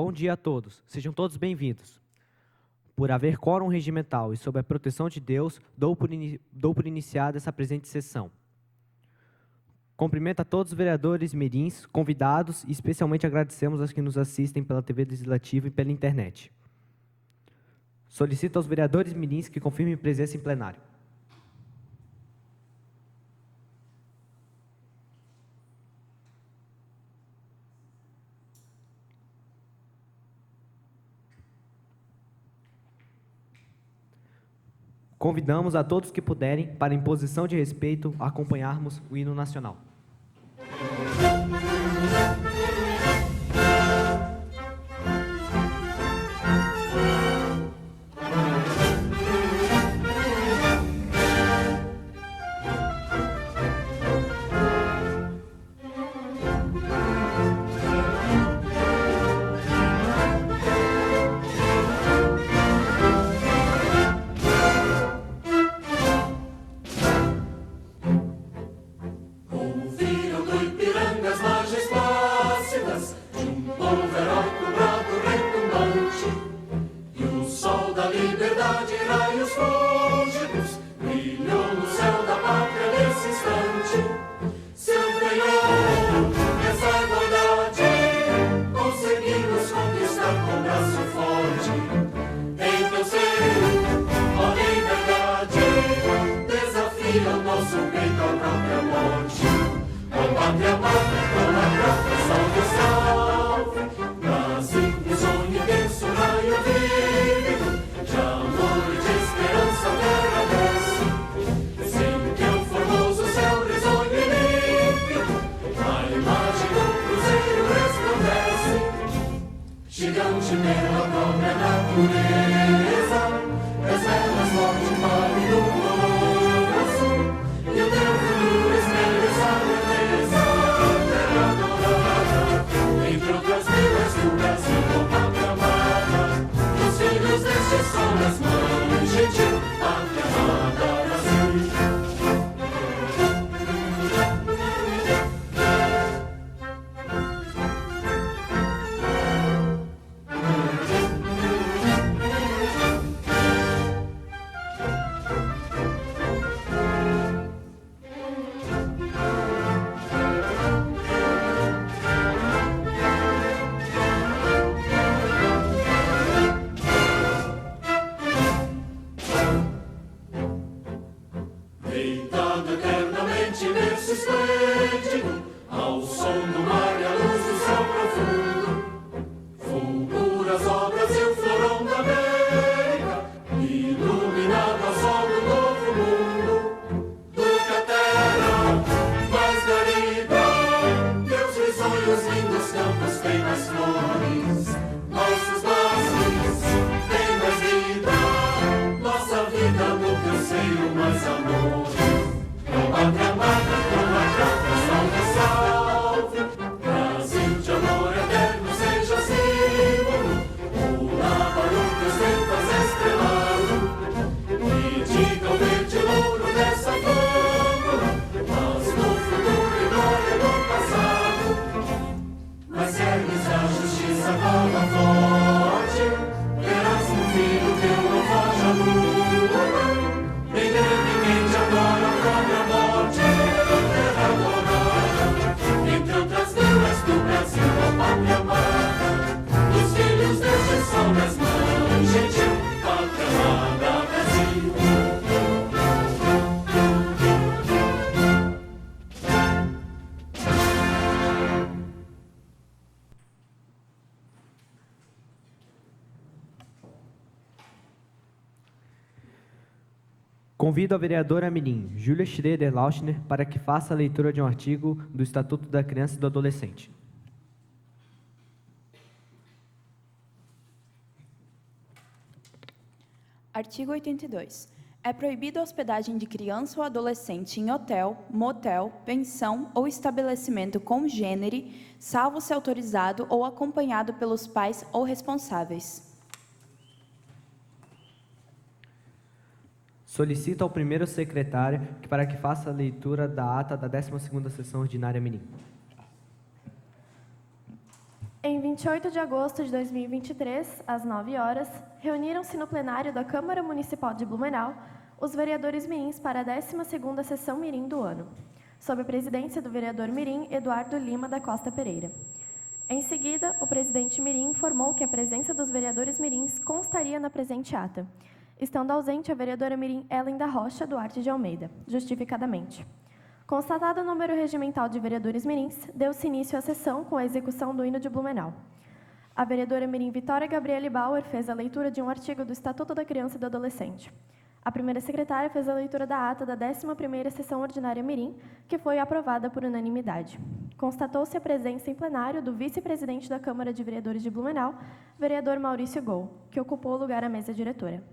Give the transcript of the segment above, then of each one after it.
Bom dia a todos. Sejam todos bem-vindos. Por haver quórum regimental e sob a proteção de Deus, dou por iniciada essa presente sessão. Cumprimento a todos os vereadores mirins, convidados e especialmente agradecemos aos que nos assistem pela TV Legislativa e pela internet. Solicito aos vereadores mirins que confirmem presença em plenário. Convidamos a todos que puderem, para em posição de respeito, acompanharmos o hino nacional. Convido a vereadora mirim, Júlia Schroeder Lauschner, para que faça a leitura de um artigo do Estatuto da Criança e do Adolescente. Artigo 82. É proibido a hospedagem de criança ou adolescente em hotel, motel, pensão ou estabelecimento congênere, salvo se autorizado ou acompanhado pelos pais ou responsáveis. Solicito ao primeiro secretário para que faça a leitura da ata da 12ª Sessão Ordinária Mirim. Em 28 de agosto de 2023, às 9 horas, reuniram-se no plenário da Câmara Municipal de Blumenau os vereadores mirins para a 12ª sessão mirim do ano, sob a presidência do vereador mirim Eduardo Lima da Costa Pereira. Em seguida, o presidente mirim informou que a presença dos vereadores mirins constaria na presente ata, estando ausente a vereadora mirim Ellen da Rocha Duarte de Almeida, justificadamente. Constatado o número regimental de vereadores mirins, deu-se início à sessão com a execução do hino de Blumenau. A vereadora mirim Vitória Gabriele Bauer fez a leitura de um artigo do Estatuto da Criança e do Adolescente. A primeira secretária fez a leitura da ata da 11ª sessão ordinária mirim, que foi aprovada por unanimidade. Constatou-se a presença em plenário do vice-presidente da Câmara de Vereadores de Blumenau, vereador Maurício Gol, que ocupou o lugar à mesa diretora.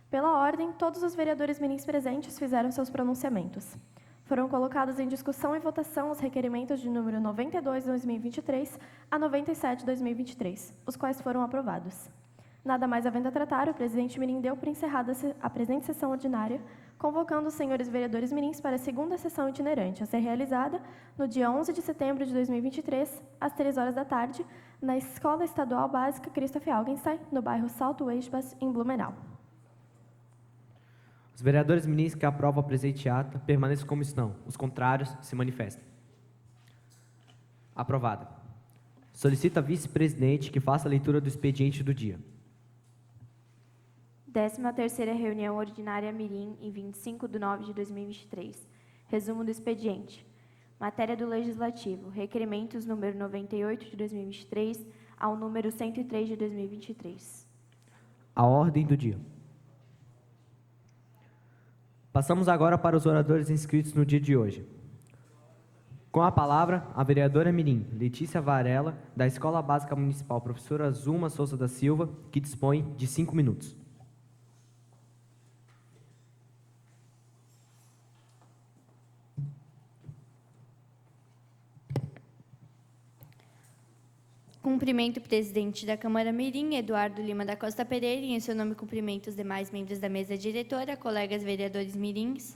Pela ordem, todos os vereadores mirins presentes fizeram seus pronunciamentos. Foram colocados em discussão e votação os requerimentos de número 92/2023 a 97/2023, os quais foram aprovados. Nada mais havendo a tratar, o presidente mirim deu por encerrada a presente sessão ordinária, convocando os senhores vereadores mirins para a segunda sessão itinerante, a ser realizada no dia 11 de setembro de 2023, às 3 horas da tarde, na Escola Estadual Básica Christoph Augenstein, no bairro Salto Eisbach, em Blumenau. Os vereadores mirins que aprovam a presente ata permaneçam como estão. Os contrários se manifestem. Aprovada. Solicita a vice-presidente que faça a leitura do expediente do dia. 13ª reunião ordinária mirim, em 25 de nove de 2023. Resumo do expediente. Matéria do Legislativo. Requerimentos número 98 de 2023 ao número 103 de 2023. A ordem do dia. Passamos agora para os oradores inscritos no dia de hoje. Com a palavra, a vereadora mirim Letícia Varela, da Escola Básica Municipal Professora Zulma Souza da Silva, que dispõe de 5 minutos. Cumprimento o presidente da Câmara Mirim, Eduardo Lima da Costa Pereira, e em seu nome cumprimento os demais membros da mesa diretora, colegas vereadores mirins,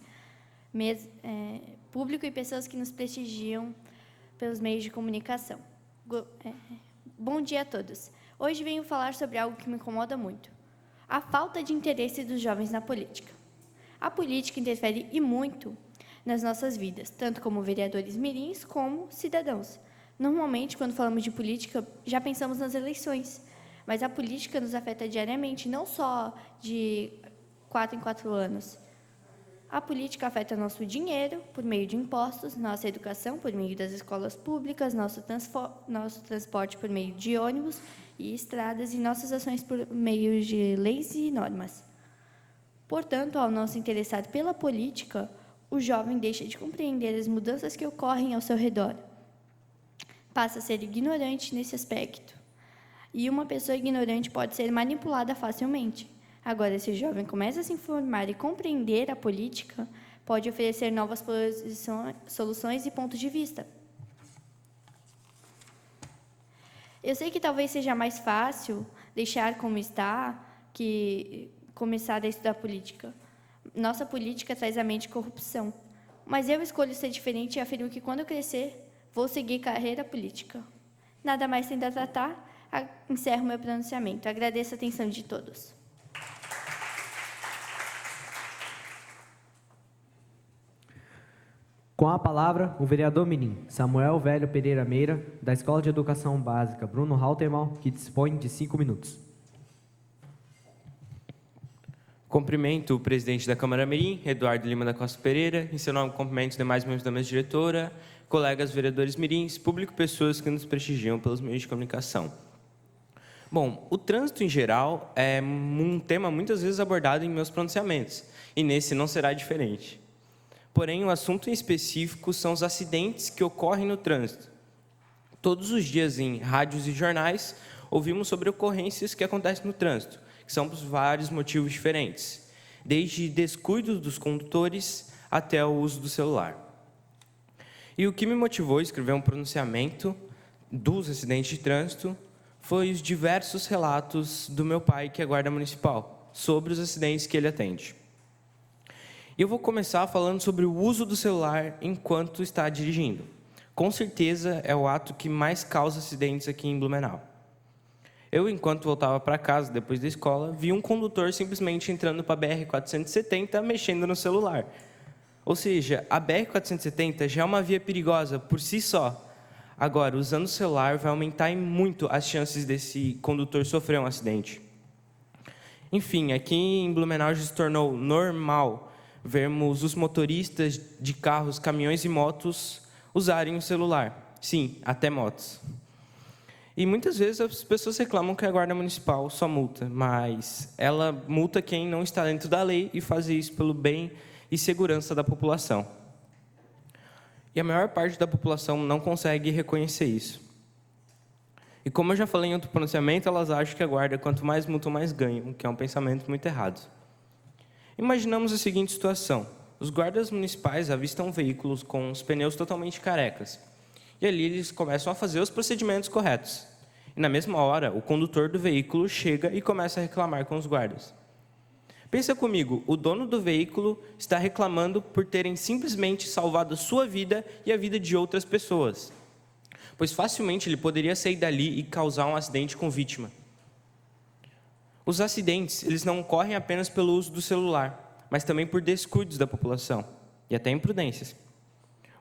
público e pessoas que nos prestigiam pelos meios de comunicação. Bom dia a todos. Hoje venho falar sobre algo que me incomoda muito: a falta de interesse dos jovens na política. A política interfere e muito nas nossas vidas, tanto como vereadores mirins como cidadãos. Normalmente, quando falamos de política, já pensamos nas eleições, mas a política nos afeta diariamente, não só de 4 em 4 anos. A política afeta nosso dinheiro, por meio de impostos, nossa educação, por meio das escolas públicas, nosso transporte por meio de ônibus e estradas, e nossas ações por meio de leis e normas. Portanto, ao não se interessar pela política, o jovem deixa de compreender as mudanças que ocorrem ao seu redor. Passa a ser ignorante nesse aspecto. E uma pessoa ignorante pode ser manipulada facilmente. Agora, se o jovem começa a se informar e compreender a política, pode oferecer novas soluções e pontos de vista. Eu sei que talvez seja mais fácil deixar como está que começar a estudar política. Nossa política traz à mente corrupção. Mas eu escolho ser diferente e afirmo que, quando eu crescer, vou seguir carreira política. Nada mais tendo a tratar, encerro meu pronunciamento. Agradeço a atenção de todos. Com a palavra, o vereador mirim Samuel Velho Pereira Meira, da Escola de Educação Básica Bruno Haltermal, que dispõe de 5 minutos. Cumprimento o presidente da Câmara Mirim, Eduardo Lima da Costa Pereira, em seu nome cumprimento os demais membros da mesa diretora, colegas vereadores mirins, público e pessoas que nos prestigiam pelos meios de comunicação. Bom, o trânsito em geral é um tema muitas vezes abordado em meus pronunciamentos, e nesse não será diferente. Porém, o assunto em específico são os acidentes que ocorrem no trânsito. Todos os dias, em rádios e jornais, ouvimos sobre ocorrências que acontecem no trânsito, que são por vários motivos diferentes, desde descuido dos condutores até o uso do celular. E o que me motivou a escrever um pronunciamento dos acidentes de trânsito foi os diversos relatos do meu pai, que é guarda municipal, sobre os acidentes que ele atende. E eu vou começar falando sobre o uso do celular enquanto está dirigindo. com certeza é o ato que mais causa acidentes aqui em Blumenau. Eu, enquanto voltava para casa depois da escola, vi um condutor simplesmente entrando para a BR-470 mexendo no celular. Ou seja, a BR-470 já é uma via perigosa por si só. Agora, usando o celular vai aumentar muito as chances desse condutor sofrer um acidente. Enfim, aqui em Blumenau já se tornou normal vermos os motoristas de carros, caminhões e motos usarem o celular. Sim, até motos. E muitas vezes as pessoas reclamam que a Guarda Municipal só multa, mas ela multa quem não está dentro da lei e faz isso pelo bem e segurança da população. E a maior parte da população não consegue reconhecer isso. E como eu já falei em outro pronunciamento, elas acham que a guarda, quanto mais multam, mais ganham, o que é um pensamento muito errado. Imaginamos a seguinte situação. Os guardas municipais avistam veículos com os pneus totalmente carecas. E ali eles começam a fazer os procedimentos corretos. E na mesma hora, o condutor do veículo chega e começa a reclamar com os guardas. Pensa comigo, o dono do veículo está reclamando por terem simplesmente salvado a sua vida e a vida de outras pessoas. Pois facilmente ele poderia sair dali e causar um acidente com vítima. Os acidentes, eles não ocorrem apenas pelo uso do celular, mas também por descuidos da população e até imprudências.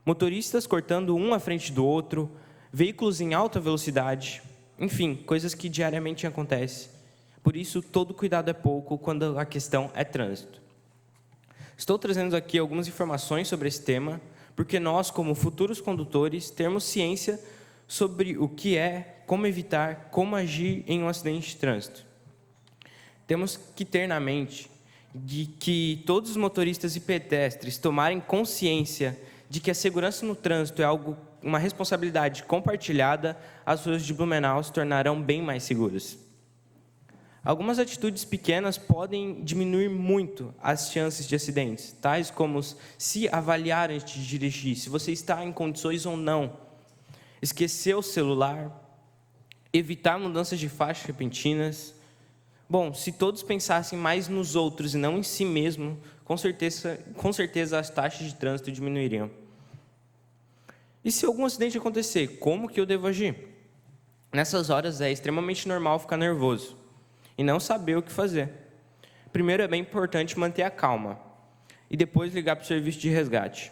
Motoristas cortando um à frente do outro, veículos em alta velocidade, enfim, coisas que diariamente acontecem. Por isso, todo cuidado é pouco quando a questão é trânsito. Estou trazendo aqui algumas informações sobre esse tema, porque nós, como futuros condutores, temos ciência sobre o que é, como evitar, como agir em um acidente de trânsito. Temos que ter na mente de que todos os motoristas e pedestres tomarem consciência de que a segurança no trânsito é uma responsabilidade compartilhada, as ruas de Blumenau se tornarão bem mais seguras. Algumas atitudes pequenas podem diminuir muito as chances de acidentes, tais como se avaliar antes de dirigir, se você está em condições ou não, esquecer o celular, evitar mudanças de faixa repentinas. Bom, se todos pensassem mais nos outros e não em si mesmo, com certeza as taxas de trânsito diminuiriam. E se algum acidente acontecer, como que eu devo agir? Nessas horas é extremamente normal ficar nervoso e não saber o que fazer. Primeiro é bem importante manter a calma e depois ligar para o serviço de resgate.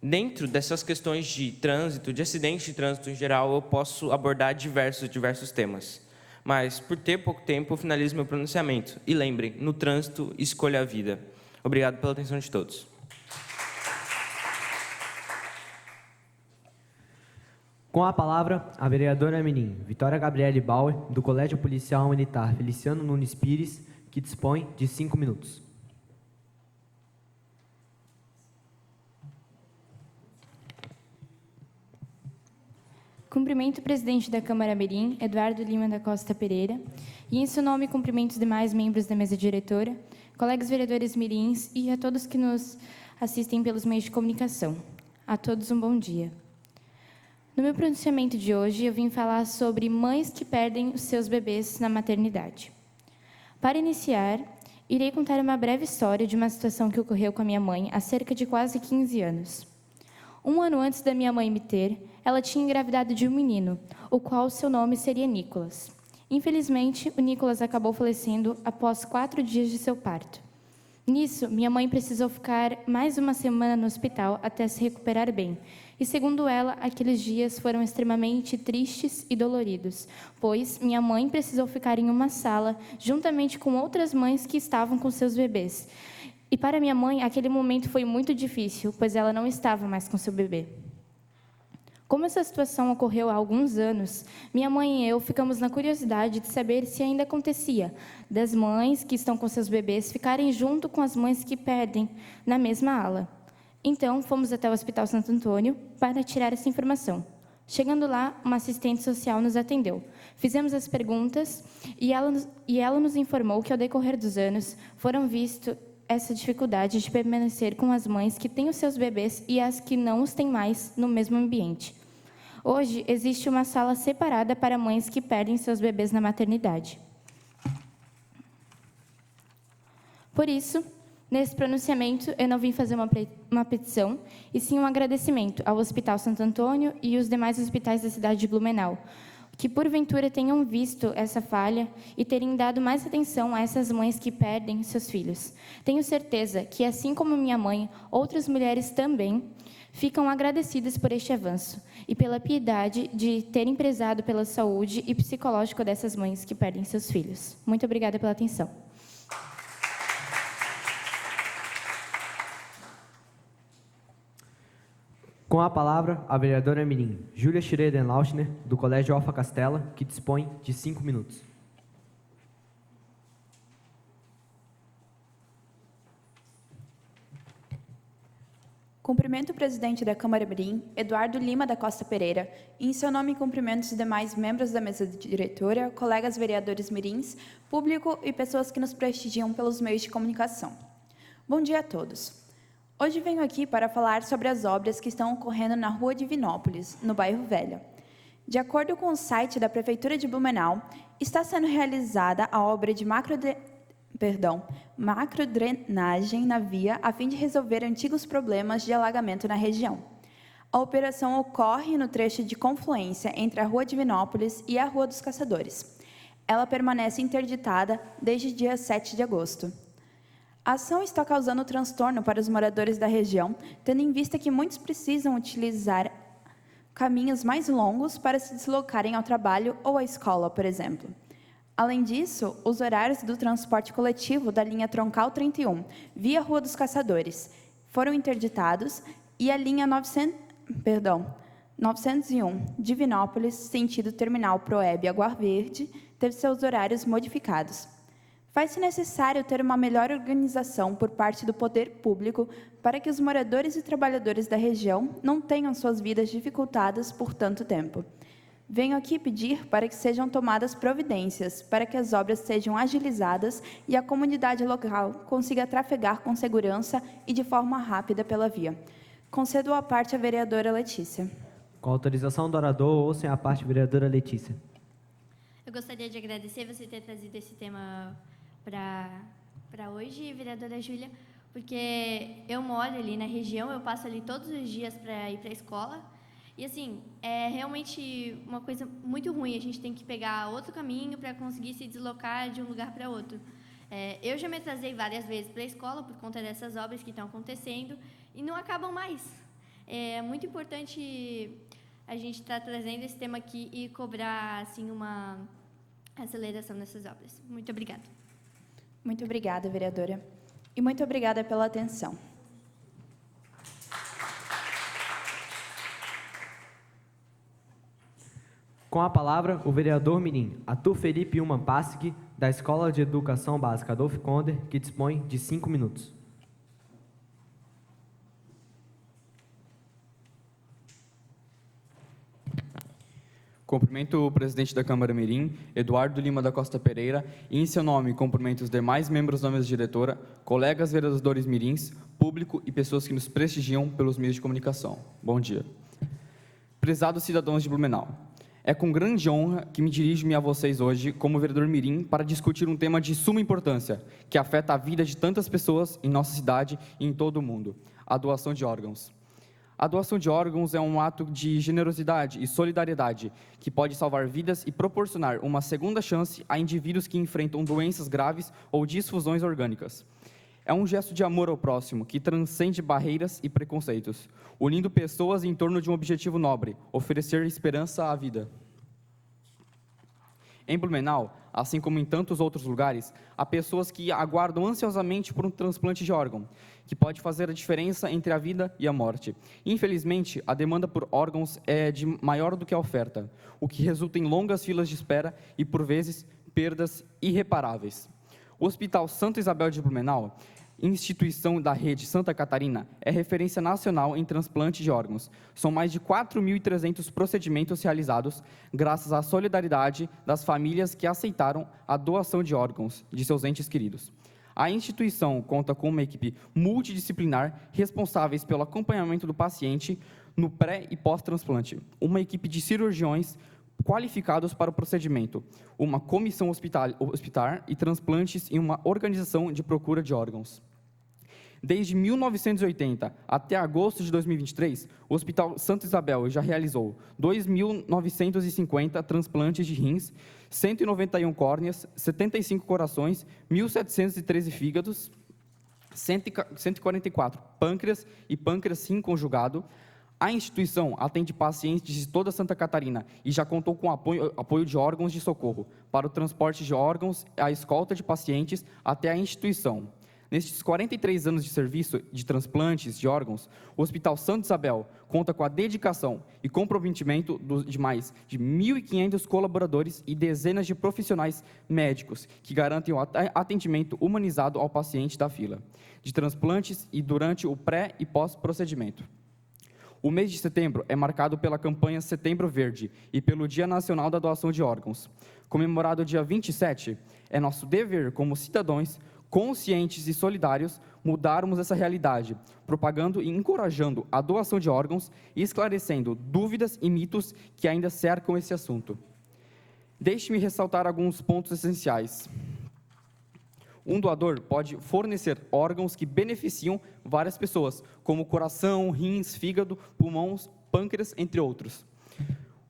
Dentro dessas questões de trânsito, de acidentes de trânsito em geral, eu posso abordar diversos temas. Mas, por ter pouco tempo, eu finalizo meu pronunciamento. E lembrem, no trânsito, escolha a vida. Obrigado pela atenção de todos. Com a palavra, a vereadora Mirim, Vitória Gabriele Bauer, do Colégio Policial Militar Feliciano Nunes Pires, que dispõe de 5 minutos. Cumprimento o presidente da Câmara Mirim, Eduardo Lima da Costa Pereira, e em seu nome cumprimento os demais membros da mesa diretora, colegas vereadores mirins e a todos que nos assistem pelos meios de comunicação. A todos um bom dia. No meu pronunciamento de hoje, eu vim falar sobre mães que perdem os seus bebês na maternidade. Para iniciar, irei contar uma breve história de uma situação que ocorreu com a minha mãe há cerca de quase 15 anos. 1 ano antes da minha mãe me ter, ela tinha engravidado de um menino, o qual seu nome seria Nicolas. Infelizmente, o Nicolas acabou falecendo após 4 dias de seu parto. Nisso, minha mãe precisou ficar mais uma semana no hospital até se recuperar bem. E, segundo ela, aqueles dias foram extremamente tristes e doloridos, pois minha mãe precisou ficar em uma sala, juntamente com outras mães que estavam com seus bebês. E para minha mãe, aquele momento foi muito difícil, pois ela não estava mais com seu bebê. Como essa situação ocorreu há alguns anos, minha mãe e eu ficamos na curiosidade de saber se ainda acontecia das mães que estão com seus bebês ficarem junto com as mães que perdem na mesma ala. Então, fomos até o Hospital Santo Antônio para tirar essa informação. Chegando lá, uma assistente social nos atendeu. Fizemos as perguntas e ela nos informou que, ao decorrer dos anos, foram vistos essa dificuldade de permanecer com as mães que têm os seus bebês e as que não os têm mais no mesmo ambiente. Hoje, existe uma sala separada para mães que perdem seus bebês na maternidade. Por isso, Nesse pronunciamento, eu não vim fazer uma petição, e sim um agradecimento ao Hospital Santo Antônio e os demais hospitais da cidade de Blumenau, que porventura tenham visto essa falha e terem dado mais atenção a essas mães que perdem seus filhos. Tenho certeza que, assim como minha mãe, outras mulheres também ficam agradecidas por este avanço e pela piedade de terem prezado pela saúde e psicológico dessas mães que perdem seus filhos. Muito obrigada pela atenção. Com a palavra, a vereadora mirim Júlia Schroeder-Lauschner, do Colégio Alfa Castela, que dispõe de 5 minutos. Cumprimento o presidente da Câmara Mirim, Eduardo Lima da Costa Pereira, e em seu nome cumprimento os demais membros da mesa diretora, colegas vereadores mirins, público e pessoas que nos prestigiam pelos meios de comunicação. Bom dia a todos. Hoje venho aqui para falar sobre as obras que estão ocorrendo na Rua Divinópolis, no bairro Velha. De acordo com o site da Prefeitura de Blumenau, está sendo realizada a obra de macrodrenagem na via a fim de resolver antigos problemas de alagamento na região. A operação ocorre no trecho de confluência entre a Rua Divinópolis e a Rua dos Caçadores. Ela permanece interditada desde o dia 7 de agosto. A ação está causando transtorno para os moradores da região, tendo em vista que muitos precisam utilizar caminhos mais longos para se deslocarem ao trabalho ou à escola, por exemplo. Além disso, os horários do transporte coletivo da linha Troncal 31, via Rua dos Caçadores, foram interditados e a linha 901, Divinópolis, sentido terminal Proeb Água Verde, teve seus horários modificados. Faz-se necessário ter uma melhor organização por parte do poder público para que os moradores e trabalhadores da região não tenham suas vidas dificultadas por tanto tempo. Venho aqui pedir para que sejam tomadas providências para que as obras sejam agilizadas e a comunidade local consiga trafegar com segurança e de forma rápida pela via. Concedo a parte à vereadora Letícia. Com autorização do orador, ouçam a parte, vereadora Letícia. Eu gostaria de agradecer você ter trazido esse tema para hoje, vereadora Júlia, porque eu moro ali na região, eu passo ali todos os dias para ir para a escola, e assim, é realmente uma coisa muito ruim, a gente tem que pegar outro caminho para conseguir se deslocar de um lugar para outro. Eu já me atrasei várias vezes para a escola por conta dessas obras que estão acontecendo e não acabam mais. É muito importante a gente estar trazendo esse tema aqui e cobrar assim, uma aceleração nessas obras. Muito obrigada. Muito obrigada, vereadora. E muito obrigada pela atenção. Com a palavra, o vereador mirim Arthur Felipe Uman Passic, da Escola de Educação Básica Adolfo Konder, que dispõe de 5 minutos. Cumprimento o presidente da Câmara Mirim, Eduardo Lima da Costa Pereira, e em seu nome cumprimento os demais membros da mesa diretora, colegas vereadores mirins, público e pessoas que nos prestigiam pelos meios de comunicação. Bom dia. Prezados cidadãos de Blumenau, é com grande honra que me dirijo-me a vocês hoje, como vereador mirim, para discutir um tema de suma importância, que afeta a vida de tantas pessoas em nossa cidade e em todo o mundo: a doação de órgãos. A doação de órgãos é um ato de generosidade e solidariedade que pode salvar vidas e proporcionar uma segunda chance a indivíduos que enfrentam doenças graves ou disfunções orgânicas. É um gesto de amor ao próximo que transcende barreiras e preconceitos, unindo pessoas em torno de um objetivo nobre: oferecer esperança à vida. Em Blumenau, assim como em tantos outros lugares, há pessoas que aguardam ansiosamente por um transplante de órgão, que pode fazer a diferença entre a vida e a morte. Infelizmente, a demanda por órgãos é maior do que a oferta, o que resulta em longas filas de espera e, por vezes, perdas irreparáveis. O Hospital Santa Isabel de Blumenau, instituição da rede Santa Catarina, é referência nacional em transplante de órgãos. São mais de 4.300 procedimentos realizados graças à solidariedade das famílias que aceitaram a doação de órgãos de seus entes queridos. A instituição conta com uma equipe multidisciplinar responsáveis pelo acompanhamento do paciente no pré- e pós-transplante, uma equipe de cirurgiões qualificados para o procedimento, uma comissão hospitalar e transplantes e uma organização de procura de órgãos. Desde 1980 até agosto de 2023, o Hospital Santa Isabel já realizou 2.950 transplantes de rins, 191 córneas, 75 corações, 1.713 fígados, 144 pâncreas e pâncreas sim conjugado. A instituição atende pacientes de toda Santa Catarina e já contou com apoio de órgãos de socorro para o transporte de órgãos, a escolta de pacientes até a instituição. Nestes 43 anos de serviço de transplantes de órgãos, o Hospital Santa Isabel conta com a dedicação e comprometimento de mais de 1.500 colaboradores e dezenas de profissionais médicos que garantem o atendimento humanizado ao paciente da fila de transplantes e durante o pré- e pós-procedimento. O mês de setembro é marcado pela campanha Setembro Verde e pelo Dia Nacional da Doação de Órgãos. Comemorado dia 27, é nosso dever como cidadãos conscientes e solidários mudarmos essa realidade, propagando e encorajando a doação de órgãos e esclarecendo dúvidas e mitos que ainda cercam esse assunto. Deixe-me ressaltar alguns pontos essenciais. Um doador pode fornecer órgãos que beneficiam várias pessoas, como coração, rins, fígado, pulmões, pâncreas, entre outros.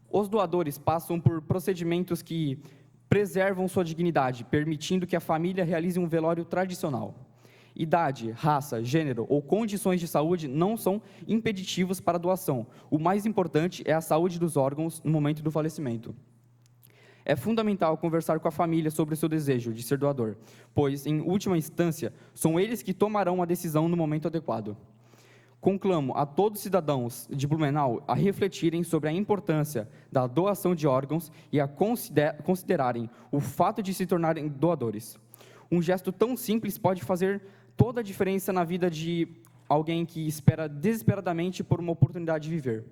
Os doadores passam por procedimentos que preservam sua dignidade, permitindo que a família realize um velório tradicional. Idade, raça, gênero ou condições de saúde não são impeditivos para a doação. O mais importante é a saúde dos órgãos no momento do falecimento. É fundamental conversar com a família sobre o seu desejo de ser doador, pois, em última instância, são eles que tomarão a decisão no momento adequado. Conclamo a todos os cidadãos de Blumenau a refletirem sobre a importância da doação de órgãos e a considerarem o fato de se tornarem doadores. Um gesto tão simples pode fazer toda a diferença na vida de alguém que espera desesperadamente por uma oportunidade de viver.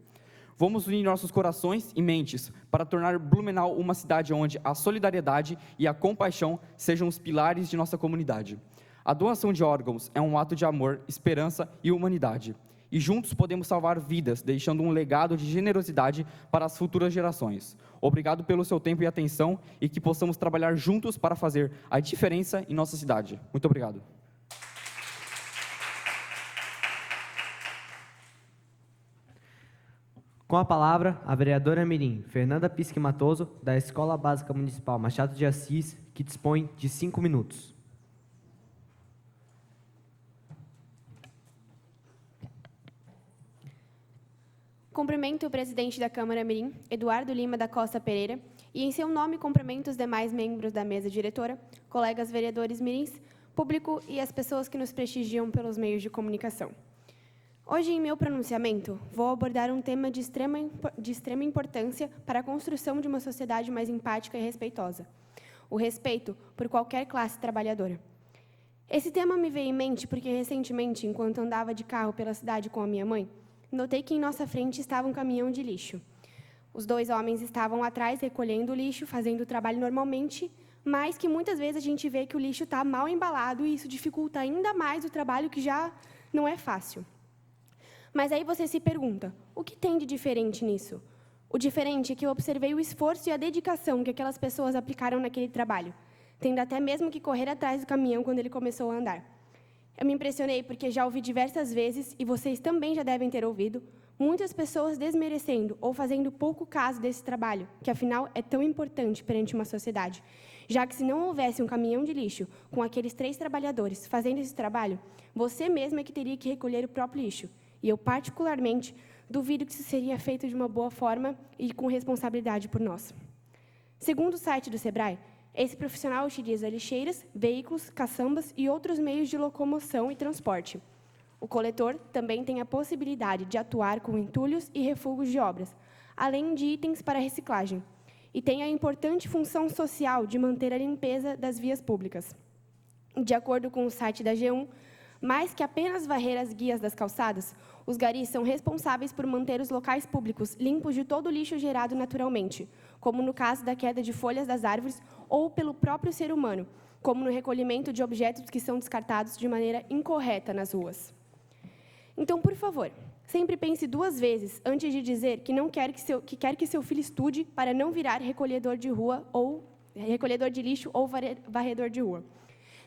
Vamos unir nossos corações e mentes para tornar Blumenau uma cidade onde a solidariedade e a compaixão sejam os pilares de nossa comunidade. A doação de órgãos é um ato de amor, esperança e humanidade. E juntos podemos salvar vidas, deixando um legado de generosidade para as futuras gerações. Obrigado pelo seu tempo e atenção e que possamos trabalhar juntos para fazer a diferença em nossa cidade. Muito obrigado. Com a palavra, a vereadora mirim Fernanda Pisque Matoso, da Escola Básica Municipal Machado de Assis, que dispõe de 5 minutos. Cumprimento o presidente da Câmara Mirim, Eduardo Lima da Costa Pereira, e em seu nome cumprimento os demais membros da mesa diretora, colegas vereadores mirins, público e as pessoas que nos prestigiam pelos meios de comunicação. Hoje, em meu pronunciamento, vou abordar um tema de extrema importância para a construção de uma sociedade mais empática e respeitosa: o respeito por qualquer classe trabalhadora. Esse tema me veio em mente porque, recentemente, enquanto andava de carro pela cidade com a minha mãe, notei que em nossa frente estava um caminhão de lixo. Os 2 homens estavam atrás recolhendo o lixo, fazendo o trabalho normalmente, mas que muitas vezes a gente vê que o lixo está mal embalado e isso dificulta ainda mais o trabalho, que já não é fácil. Mas aí você se pergunta, o que tem de diferente nisso? O diferente é que eu observei o esforço e a dedicação que aquelas pessoas aplicaram naquele trabalho, tendo até mesmo que correr atrás do caminhão quando ele começou a andar. Eu me impressionei porque já ouvi diversas vezes, e vocês também já devem ter ouvido, muitas pessoas desmerecendo ou fazendo pouco caso desse trabalho, que afinal é tão importante perante uma sociedade, já que se não houvesse um caminhão de lixo com aqueles 3 trabalhadores fazendo esse trabalho, você mesmo é que teria que recolher o próprio lixo. E eu, particularmente, duvido que isso seria feito de uma boa forma e com responsabilidade por nós. Segundo o site do Sebrae, esse profissional utiliza lixeiras, veículos, caçambas e outros meios de locomoção e transporte. O coletor também tem a possibilidade de atuar com entulhos e refugos de obras, além de itens para reciclagem, e tem a importante função social de manter a limpeza das vias públicas. De acordo com o site da G1, mais que apenas varrer as guias das calçadas, os garis são responsáveis por manter os locais públicos limpos de todo o lixo gerado naturalmente, como no caso da queda de folhas das árvores ou pelo próprio ser humano, como no recolhimento de objetos que são descartados de maneira incorreta nas ruas. Então, por favor, sempre pense 2 vezes antes de dizer que não quer que seu filho estude para não virar recolhedor de lixo ou varredor de rua.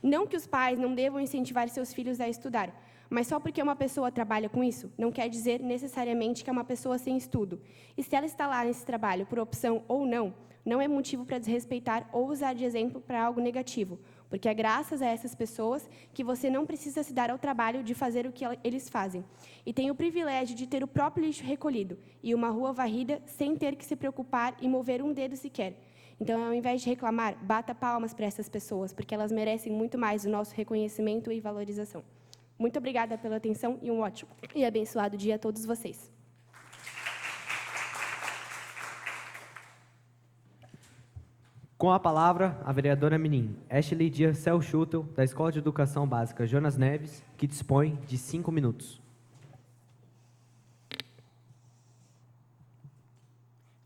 Não que os pais não devam incentivar seus filhos a estudar, Mas só porque uma pessoa trabalha com isso, não quer dizer necessariamente que é uma pessoa sem estudo. E se ela está lá nesse trabalho por opção ou não, não é motivo para desrespeitar ou usar de exemplo para algo negativo, porque é graças a essas pessoas que você não precisa se dar ao trabalho de fazer o que eles fazem. E tem o privilégio de ter o próprio lixo recolhido e uma rua varrida sem ter que se preocupar e mover um dedo sequer. Então, ao invés de reclamar, bata palmas para essas pessoas, porque elas merecem muito mais o nosso reconhecimento e valorização. Muito obrigada pela atenção e um ótimo e abençoado dia a todos vocês. Com a palavra, a vereadora Menin, Ashley Dias Selchutel, da Escola de Educação Básica Jonas Neves, que dispõe de 5 minutos.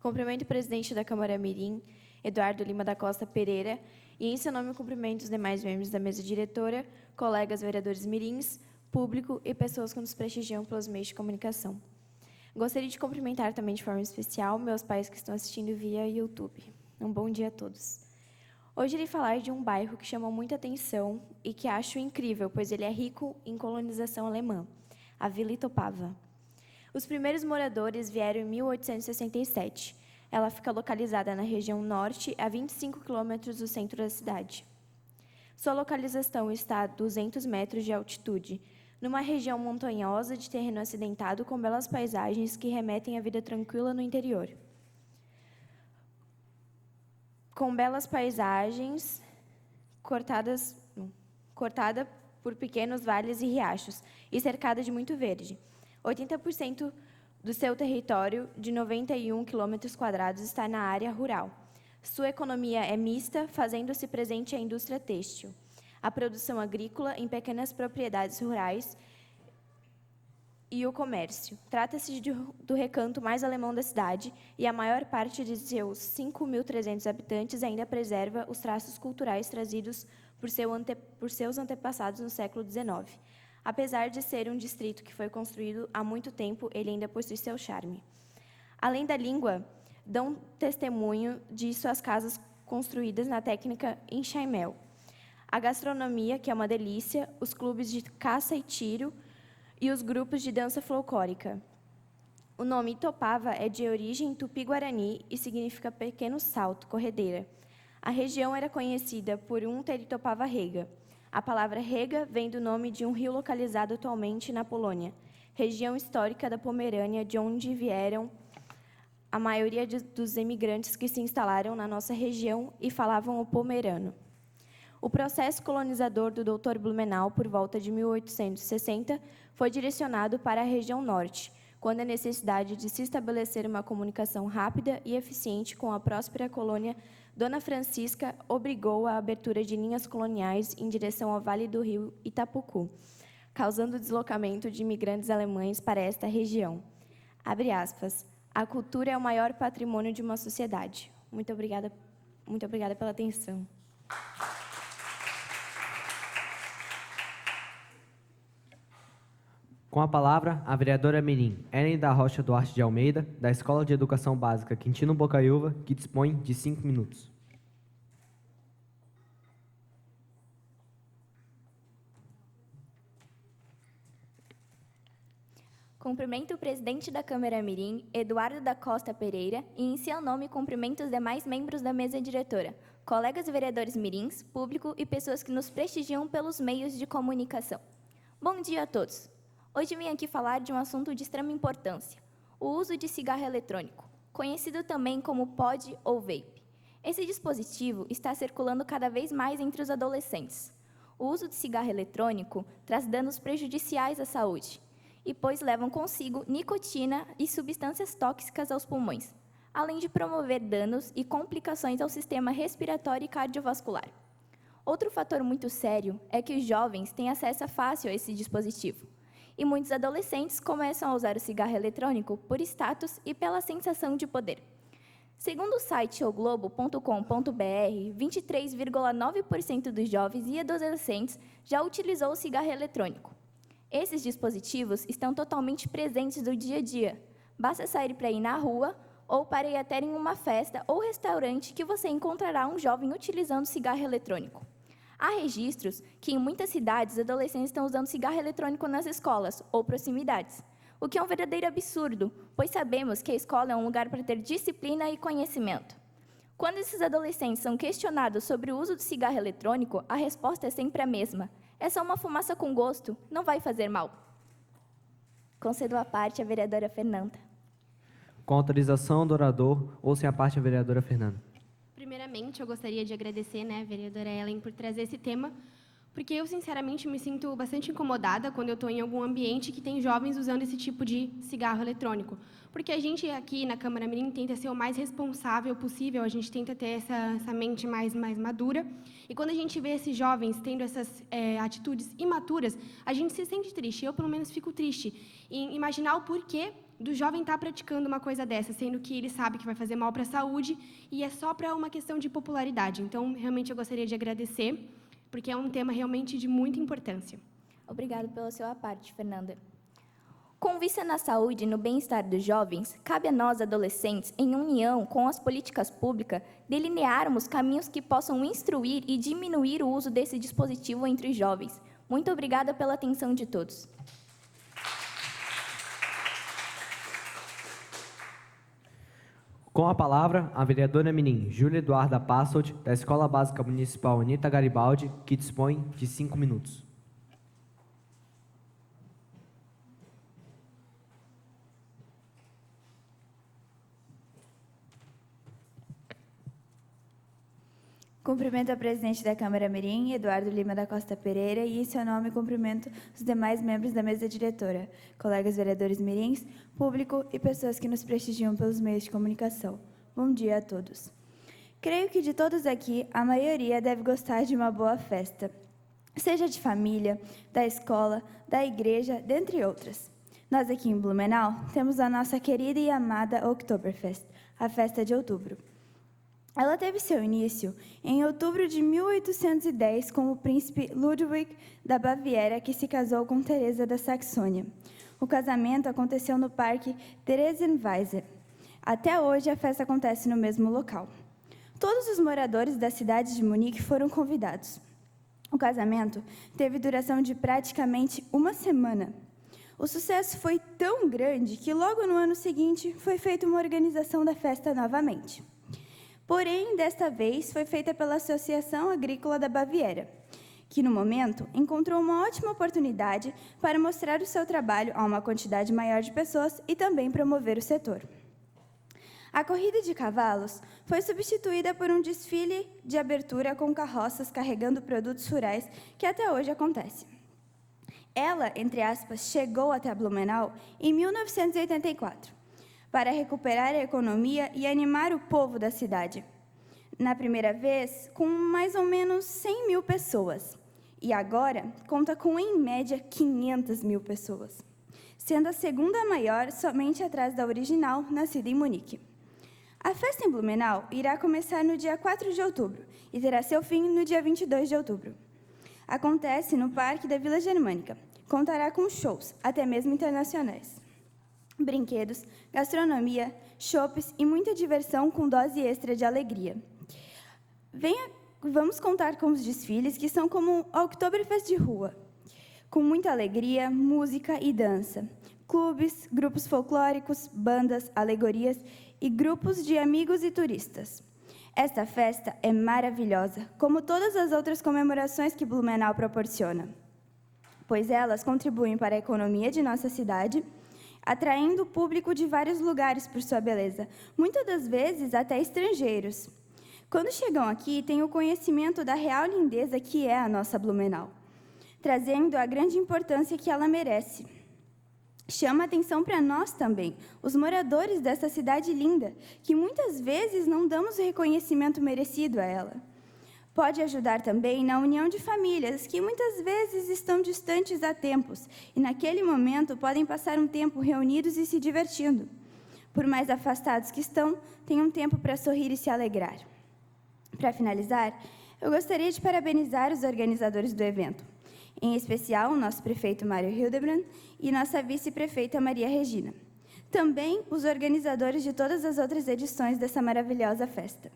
Cumprimento o presidente da Câmara Mirim, Eduardo Lima da Costa Pereira, e em seu nome cumprimento os demais membros da mesa diretora, colegas vereadores mirins, público e pessoas que nos prestigiam pelos meios de comunicação. Gostaria de cumprimentar também de forma especial meus pais que estão assistindo via YouTube. Um bom dia a todos. Hoje irei falar de um bairro que chamou muita atenção e que acho incrível, pois ele é rico em colonização alemã, a Vila Itopava. Os primeiros moradores vieram em 1867. Ela fica localizada na região norte, a 25 quilômetros do centro da cidade. Sua localização está a 200 metros de altitude, numa região montanhosa de terreno acidentado com belas paisagens que remetem à vida tranquila no interior. Com belas paisagens cortada por pequenos vales e riachos e cercada de muito verde. 80% do seu território, de 91 km², está na área rural. Sua economia é mista, fazendo-se presente a indústria têxtil, a produção agrícola em pequenas propriedades rurais e o comércio. Trata-se do recanto mais alemão da cidade e a maior parte de seus 5.300 habitantes ainda preserva os traços culturais trazidos por seus antepassados no século XIX. Apesar de ser um distrito que foi construído há muito tempo, ele ainda possui seu charme. Além da língua, dão testemunho de suas casas construídas na técnica enxaimel. A gastronomia, que é uma delícia, os clubes de caça e tiro e os grupos de dança folclórica. O nome Itopava é de origem tupi-guarani e significa pequeno salto, corredeira. A região era conhecida por ter Itopava Rega. A palavra rega vem do nome de um rio localizado atualmente na Polônia, região histórica da Pomerânia, de onde vieram a maioria dos imigrantes que se instalaram na nossa região e falavam o pomerano. O processo colonizador do Dr. Blumenau, por volta de 1860, foi direcionado para a região norte, quando a necessidade de se estabelecer uma comunicação rápida e eficiente com a próspera colônia Dona Francisca obrigou a abertura de linhas coloniais em direção ao Vale do Rio Itapucu, causando o deslocamento de imigrantes alemães para esta região. Abre aspas. A cultura é o maior patrimônio de uma sociedade. Muito obrigada pela atenção. Com a palavra, a vereadora Mirim, Ellen da Rocha Duarte de Almeida, da Escola de Educação Básica Quintino Bocaiúva, que dispõe de 5 minutos. Cumprimento o presidente da Câmara Mirim, Eduardo da Costa Pereira, e em seu nome cumprimento os demais membros da mesa diretora, colegas vereadores mirins, público e pessoas que nos prestigiam pelos meios de comunicação. Bom dia a todos. Hoje vim aqui falar de um assunto de extrema importância, o uso de cigarro eletrônico, conhecido também como pod ou vape. Esse dispositivo está circulando cada vez mais entre os adolescentes. O uso de cigarro eletrônico traz danos prejudiciais à saúde, e pois levam consigo nicotina e substâncias tóxicas aos pulmões, além de promover danos e complicações ao sistema respiratório e cardiovascular. Outro fator muito sério é que os jovens têm acesso fácil a esse dispositivo, e muitos adolescentes começam a usar o cigarro eletrônico por status e pela sensação de poder. Segundo o site oglobo.com.br, 23,9% dos jovens e adolescentes já utilizou o cigarro eletrônico. Esses dispositivos estão totalmente presentes no dia a dia. Basta sair para ir na rua ou para ir até em uma festa ou restaurante que você encontrará um jovem utilizando cigarro eletrônico. Há registros que, em muitas cidades, adolescentes estão usando cigarro eletrônico nas escolas ou proximidades, o que é um verdadeiro absurdo, pois sabemos que a escola é um lugar para ter disciplina e conhecimento. Quando esses adolescentes são questionados sobre o uso do cigarro eletrônico, a resposta é sempre a mesma. É só uma fumaça com gosto, não vai fazer mal. Concedo a parte à vereadora Fernanda. Com autorização do orador, ouçam a parte a vereadora Fernanda. Primeiramente, eu gostaria de agradecer, vereadora Ellen, por trazer esse tema, porque eu, sinceramente, me sinto bastante incomodada quando eu estou em algum ambiente que tem jovens usando esse tipo de cigarro eletrônico. Porque a gente aqui na Câmara Mirim tenta ser o mais responsável possível, a gente tenta ter essa mente mais madura. E quando a gente vê esses jovens tendo essas atitudes imaturas, a gente se sente triste. Eu, pelo menos, fico triste em imaginar o porquê do jovem estar praticando uma coisa dessa, sendo que ele sabe que vai fazer mal para a saúde e é só para uma questão de popularidade. Então, realmente, eu gostaria de agradecer, porque é um tema realmente de muita importância. Obrigada pela sua parte, Fernanda. Com vista na saúde e no bem-estar dos jovens, cabe a nós, adolescentes, em união com as políticas públicas, delinearmos caminhos que possam instruir e diminuir o uso desse dispositivo entre os jovens. Muito obrigada pela atenção de todos. Com a palavra, a vereadora Mirim, Júlia Eduarda Passold, da Escola Básica Municipal Anita Garibaldi, que dispõe de 5 minutos. Cumprimento a presidente da Câmara Mirim, Eduardo Lima da Costa Pereira, e em seu nome cumprimento os demais membros da mesa diretora, colegas vereadores mirins, público e pessoas que nos prestigiam pelos meios de comunicação. Bom dia a todos. Creio que de todos aqui, a maioria deve gostar de uma boa festa, seja de família, da escola, da igreja, dentre outras. Nós aqui em Blumenau temos a nossa querida e amada Oktoberfest, a festa de outubro. Ela teve seu início em outubro de 1810 com o príncipe Ludwig da Baviera, que se casou com Teresa da Saxônia. O casamento aconteceu no Parque Theresienwiese. Até hoje, a festa acontece no mesmo local. Todos os moradores da cidade de Munique foram convidados. O casamento teve duração de praticamente uma semana. O sucesso foi tão grande que logo no ano seguinte foi feita uma organização da festa novamente. Porém, desta vez, foi feita pela Associação Agrícola da Baviera, que, no momento, encontrou uma ótima oportunidade para mostrar o seu trabalho a uma quantidade maior de pessoas e também promover o setor. A corrida de cavalos foi substituída por um desfile de abertura com carroças carregando produtos rurais, que até hoje acontece. Ela, entre aspas, chegou até Blumenau em 1984. Para recuperar a economia e animar o povo da cidade. Na primeira vez, com mais ou menos 100 mil pessoas. E agora, conta com, em média, 500 mil pessoas. Sendo a segunda maior, somente atrás da original, nascida em Munique. A festa em Blumenau irá começar no dia 4 de outubro e terá seu fim no dia 22 de outubro. Acontece no Parque da Vila Germânica. Contará com shows, até mesmo internacionais. Brinquedos, gastronomia, chopes e muita diversão com dose extra de alegria. Vamos contar com os desfiles, que são como a Oktoberfest de rua, com muita alegria, música e dança. Clubes, grupos folclóricos, bandas, alegorias e grupos de amigos e turistas. Esta festa é maravilhosa, como todas as outras comemorações que Blumenau proporciona, pois elas contribuem para a economia de nossa cidade, atraindo o público de vários lugares por sua beleza, muitas das vezes até estrangeiros. Quando chegam aqui, têm o conhecimento da real lindeza que é a nossa Blumenau, trazendo a grande importância que ela merece. Chama atenção para nós também, os moradores dessa cidade linda, que muitas vezes não damos o reconhecimento merecido a ela. Pode ajudar também na união de famílias que muitas vezes estão distantes há tempos e, naquele momento, podem passar um tempo reunidos e se divertindo. Por mais afastados que estão, têm um tempo para sorrir e se alegrar. Para finalizar, eu gostaria de parabenizar os organizadores do evento, em especial o nosso prefeito Mário Hildebrand e nossa vice-prefeita Maria Regina. Também os organizadores de todas as outras edições dessa maravilhosa festa.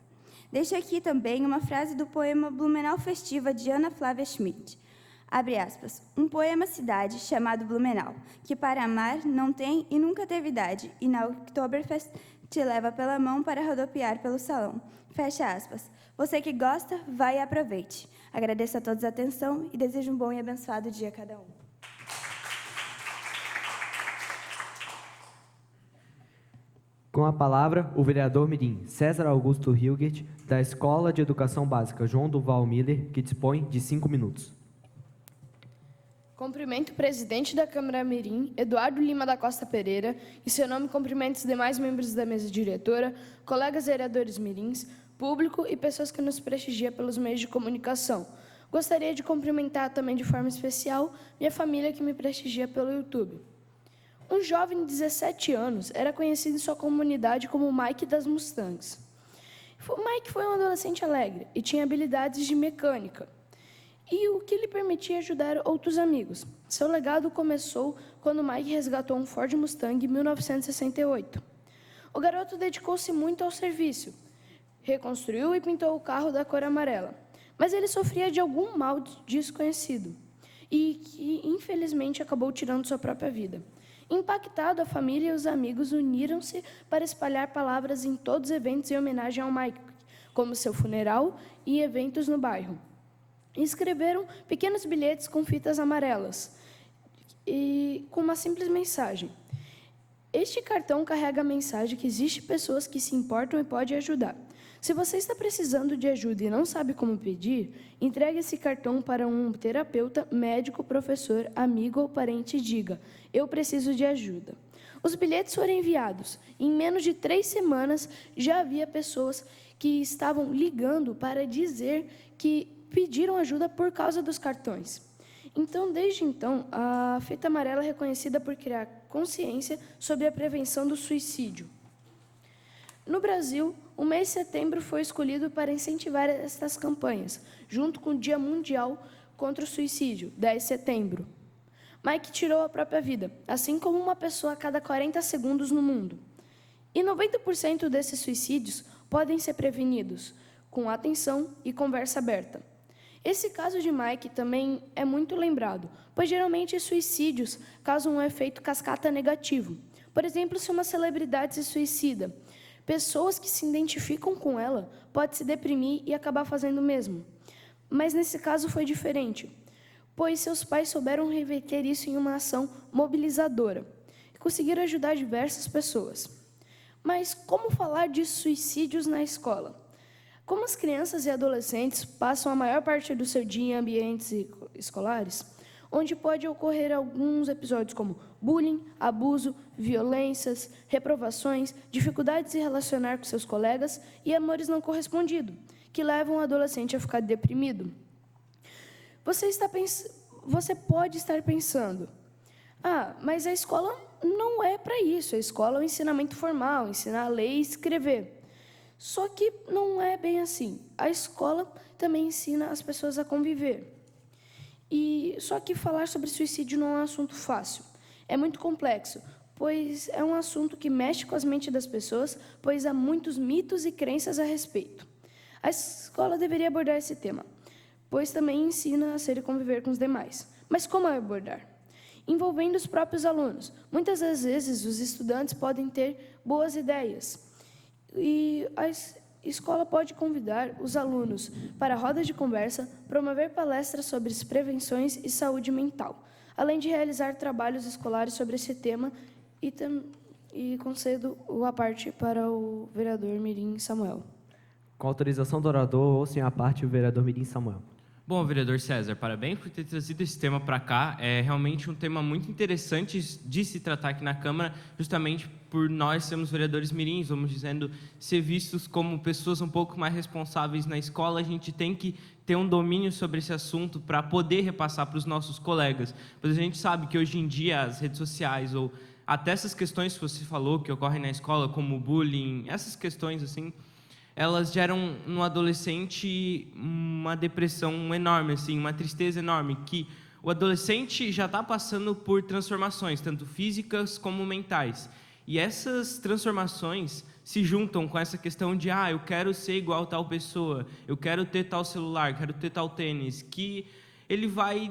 Deixo aqui também uma frase do poema Blumenau Festiva, de Ana Flávia Schmidt. Abre aspas. Um poema cidade chamado Blumenau, que para amar não tem e nunca teve idade, e na Oktoberfest te leva pela mão para rodopiar pelo salão. Fecha aspas. Você que gosta, vai e aproveite. Agradeço a todos a atenção e desejo um bom e abençoado dia a cada um. Com a palavra, o vereador mirim César Augusto Hilgert, da Escola de Educação Básica João Duval Miller, que dispõe de 5 minutos. Cumprimento o presidente da Câmara Mirim, Eduardo Lima da Costa Pereira, e seu nome cumprimento os demais membros da mesa diretora, colegas vereadores mirins, público e pessoas que nos prestigiam pelos meios de comunicação. Gostaria de cumprimentar também de forma especial minha família que me prestigia pelo YouTube. Um jovem de 17 anos era conhecido em sua comunidade como Mike das Mustangs. O Mike foi um adolescente alegre e tinha habilidades de mecânica, e o que lhe permitia ajudar outros amigos. Seu legado começou quando Mike resgatou um Ford Mustang em 1968. O garoto dedicou-se muito ao serviço, reconstruiu e pintou o carro da cor amarela, mas ele sofria de algum mal desconhecido e que, infelizmente, acabou tirando sua própria vida. Impactado, a família e os amigos uniram-se para espalhar palavras em todos os eventos em homenagem ao Mike, como seu funeral e eventos no bairro. E escreveram pequenos bilhetes com fitas amarelas e com uma simples mensagem. Este cartão carrega a mensagem que existem pessoas que se importam e podem ajudar. Se você está precisando de ajuda e não sabe como pedir, entregue esse cartão para um terapeuta, médico, professor, amigo ou parente e diga: eu preciso de ajuda. Os bilhetes foram enviados. Em menos de 3 semanas, já havia pessoas que estavam ligando para dizer que pediram ajuda por causa dos cartões. Então, desde então, a fita amarela é reconhecida por criar consciência sobre a prevenção do suicídio. No Brasil, o mês de setembro foi escolhido para incentivar estas campanhas, junto com o Dia Mundial contra o Suicídio, 10 de setembro. Mike tirou a própria vida, assim como uma pessoa a cada 40 segundos no mundo. E 90% desses suicídios podem ser prevenidos, com atenção e conversa aberta. Esse caso de Mike também é muito lembrado, pois geralmente suicídios causam um efeito cascata negativo. Por exemplo, se uma celebridade se suicida, pessoas que se identificam com ela podem se deprimir e acabar fazendo o mesmo. Mas nesse caso foi diferente, pois seus pais souberam reverter isso em uma ação mobilizadora e conseguiram ajudar diversas pessoas. Mas como falar de suicídios na escola? Como as crianças e adolescentes passam a maior parte do seu dia em ambientes escolares, onde pode ocorrer alguns episódios como bullying, abuso, violências, reprovações, dificuldades em relacionar com seus colegas e amores não correspondidos, que levam o adolescente a ficar deprimido. Você pode estar pensando: mas a escola não é para isso, a escola é um ensinamento formal, ensinar a ler e escrever. Só que não é bem assim. A escola também ensina as pessoas a conviver. Só que falar sobre suicídio não é um assunto fácil. É muito complexo, pois é um assunto que mexe com as mentes das pessoas, pois há muitos mitos e crenças a respeito. A escola deveria abordar esse tema, pois também ensina a ser e conviver com os demais. Mas como abordar? Envolvendo os próprios alunos. Muitas das vezes, os estudantes podem ter boas ideias, e a escola pode convidar os alunos para rodas de conversa, promover palestras sobre prevenções e saúde mental, além de realizar trabalhos escolares sobre esse tema, e concedo a parte para o vereador Mirim Samuel. Com autorização do orador, ouçam a parte o vereador Mirim Samuel. Bom, vereador César, parabéns por ter trazido esse tema para cá. É realmente um tema muito interessante de se tratar aqui na Câmara, justamente por nós sermos vereadores mirins, vamos dizendo, ser vistos como pessoas um pouco mais responsáveis na escola. A gente tem que ter um domínio sobre esse assunto para poder repassar para os nossos colegas. Pois a gente sabe que hoje em dia as redes sociais ou até essas questões que você falou que ocorrem na escola, como bullying, essas questões assim, elas geram no adolescente uma depressão enorme, assim, uma tristeza enorme, que o adolescente já está passando por transformações, tanto físicas como mentais. E essas transformações se juntam com essa questão de, eu quero ser igual a tal pessoa, eu quero ter tal celular, quero ter tal tênis, que ele vai,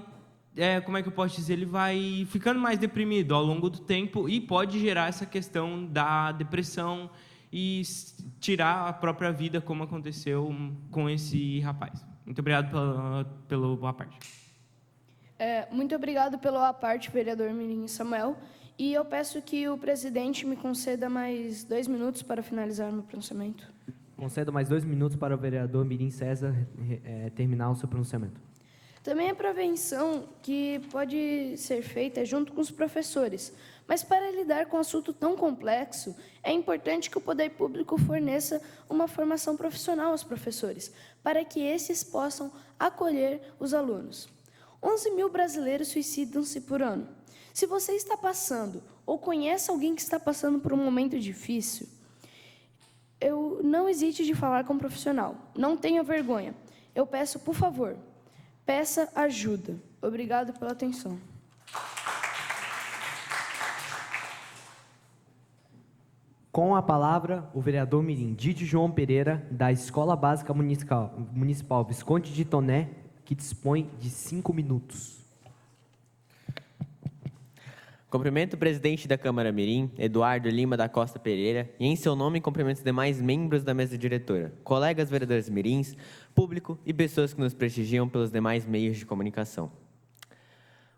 como é que eu posso dizer, ele vai ficando mais deprimido ao longo do tempo e pode gerar essa questão da depressão e tirar a própria vida, como aconteceu com esse rapaz. Muito obrigado pela boa parte. Muito obrigado pela parte, vereador Mirim Samuel. E eu peço que o presidente me conceda mais 2 minutos para finalizar meu pronunciamento. Concedo mais 2 minutos para o vereador Mirim César terminar o seu pronunciamento. Também a prevenção que pode ser feita junto com os professores. Mas para lidar com um assunto tão complexo, é importante que o poder público forneça uma formação profissional aos professores, para que esses possam acolher os alunos. 11 mil brasileiros suicidam-se por ano. Se você está passando ou conhece alguém que está passando por um momento difícil, não hesite de falar com um profissional. Não tenha vergonha. Eu peço, por favor, peça ajuda. Obrigado pela atenção. Com a palavra, o vereador Mirim Didi João Pereira, da Escola Básica Municipal Visconde de Toné, que dispõe de 5 minutos. Cumprimento o presidente da Câmara Mirim, Eduardo Lima da Costa Pereira, e em seu nome cumprimento os demais membros da mesa diretora, colegas vereadores mirins, público e pessoas que nos prestigiam pelos demais meios de comunicação.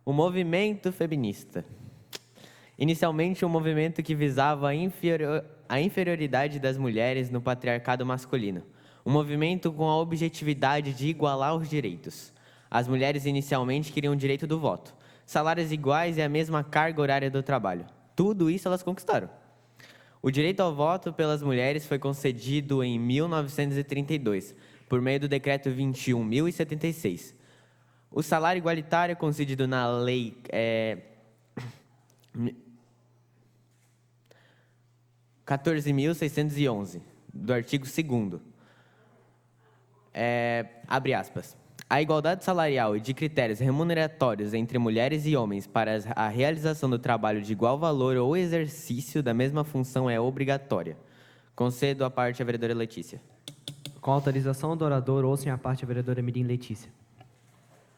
O movimento feminista. Inicialmente, um movimento que visava a inferioridade das mulheres no patriarcado masculino. Um movimento com a objetividade de igualar os direitos. As mulheres inicialmente queriam o direito do voto, salários iguais e a mesma carga horária do trabalho. Tudo isso elas conquistaram. O direito ao voto pelas mulheres foi concedido em 1932, por meio do Decreto 21.076. O salário igualitário concedido na Lei 14.611, do artigo 2º. Abre aspas. A igualdade salarial e de critérios remuneratórios entre mulheres e homens para a realização do trabalho de igual valor ou exercício da mesma função é obrigatória. Concedo a parte à vereadora Letícia. Com autorização do orador, ouçam a parte a vereadora Mirim Letícia.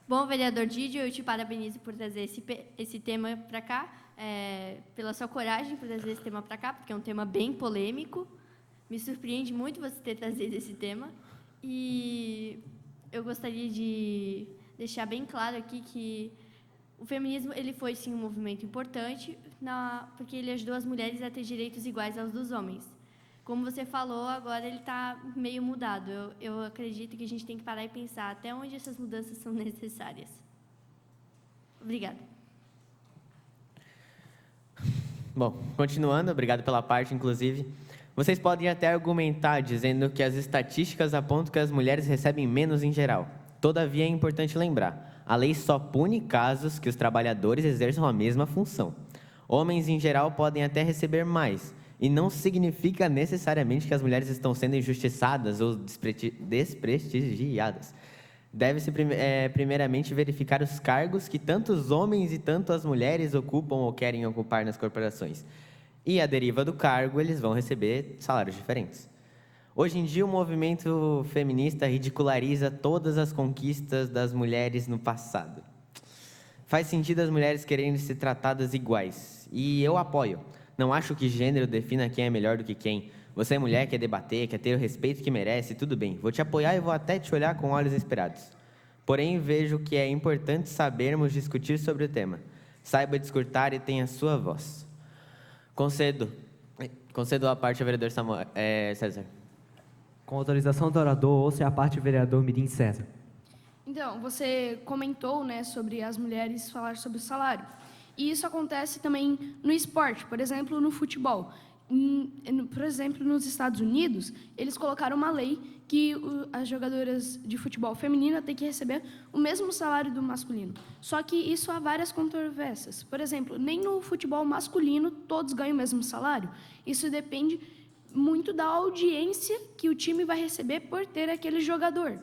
Bom, vereador Didi, eu te parabenizo por trazer esse tema para cá, pela sua coragem por trazer esse tema para cá, porque é um tema bem polêmico. Me surpreende muito você ter trazido esse tema. E eu gostaria de deixar bem claro aqui que o feminismo ele foi, sim, um movimento importante, porque ele ajudou as mulheres a ter direitos iguais aos dos homens. Como você falou, agora ele está meio mudado. Eu acredito que a gente tem que parar e pensar até onde essas mudanças são necessárias. Obrigada. Bom, continuando, obrigado pela parte, inclusive. Vocês podem até argumentar dizendo que as estatísticas apontam que as mulheres recebem menos em geral. Todavia, é importante lembrar, a lei só pune casos que os trabalhadores exerçam a mesma função. Homens, em geral, podem até receber mais, e não significa necessariamente que as mulheres estão sendo injustiçadas ou desprestigiadas. Deve-se primeiramente verificar os cargos que tanto os homens e tanto as mulheres ocupam ou querem ocupar nas corporações. E a deriva do cargo, eles vão receber salários diferentes. Hoje em dia, o movimento feminista ridiculariza todas as conquistas das mulheres no passado. Faz sentido as mulheres quererem ser tratadas iguais. E eu apoio. Não acho que gênero defina quem é melhor do que quem. Você é mulher, quer debater, quer ter o respeito que merece, tudo bem. Vou te apoiar e vou até te olhar com olhos esperados. Porém, vejo que é importante sabermos discutir sobre o tema. Saiba discutir e tenha sua voz. Concedo a parte ao vereador César. Com autorização do orador, ouça a parte do vereador Mirim César. Então, você comentou, sobre as mulheres falar sobre o salário. E isso acontece também no esporte, por exemplo, no futebol. Por exemplo, nos Estados Unidos, eles colocaram uma lei que as jogadoras de futebol feminina têm que receber o mesmo salário do masculino. Só que isso há várias controvérsias. Por exemplo, nem no futebol masculino todos ganham o mesmo salário. Isso depende muito da audiência que o time vai receber por ter aquele jogador.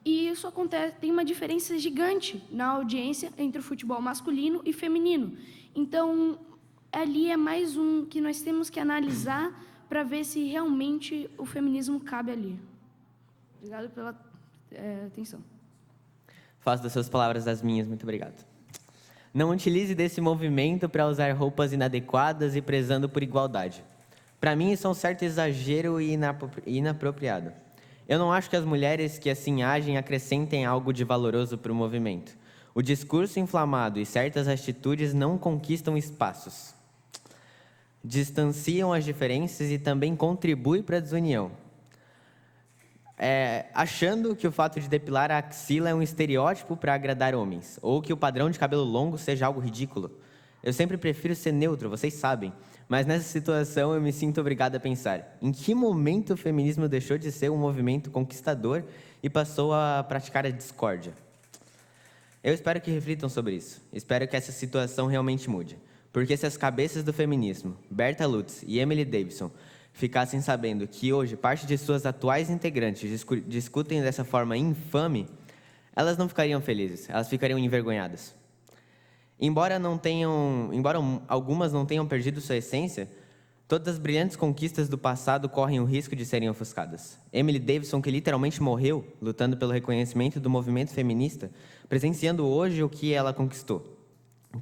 E isso acontece, tem uma diferença gigante na audiência entre o futebol masculino e feminino. Então, ali é mais um que nós temos que analisar para ver se realmente o feminismo cabe ali. Obrigado pela atenção. Faço das suas palavras as minhas, muito obrigado. Não utilize desse movimento para usar roupas inadequadas e prezando por igualdade. Para mim, isso é um certo exagero e inapropriado. Eu não acho que as mulheres que assim agem acrescentem algo de valoroso para o movimento. O discurso inflamado e certas atitudes não conquistam espaços. Distanciam as diferenças e também contribuem para a desunião. Achando que o fato de depilar a axila é um estereótipo para agradar homens, ou que o padrão de cabelo longo seja algo ridículo. Eu sempre prefiro ser neutro, vocês sabem, mas nessa situação eu me sinto obrigado a pensar: em que momento o feminismo deixou de ser um movimento conquistador e passou a praticar a discórdia? Eu espero que reflitam sobre isso. Espero que essa situação realmente mude. Porque se as cabeças do feminismo, Berta Lutz e Emily Davidson, ficassem sabendo que hoje parte de suas atuais integrantes discutem dessa forma infame, elas não ficariam felizes, elas ficariam envergonhadas. Embora algumas não tenham perdido sua essência, todas as brilhantes conquistas do passado correm o risco de serem ofuscadas. Emily Davidson, que literalmente morreu lutando pelo reconhecimento do movimento feminista, presenciando hoje o que ela conquistou.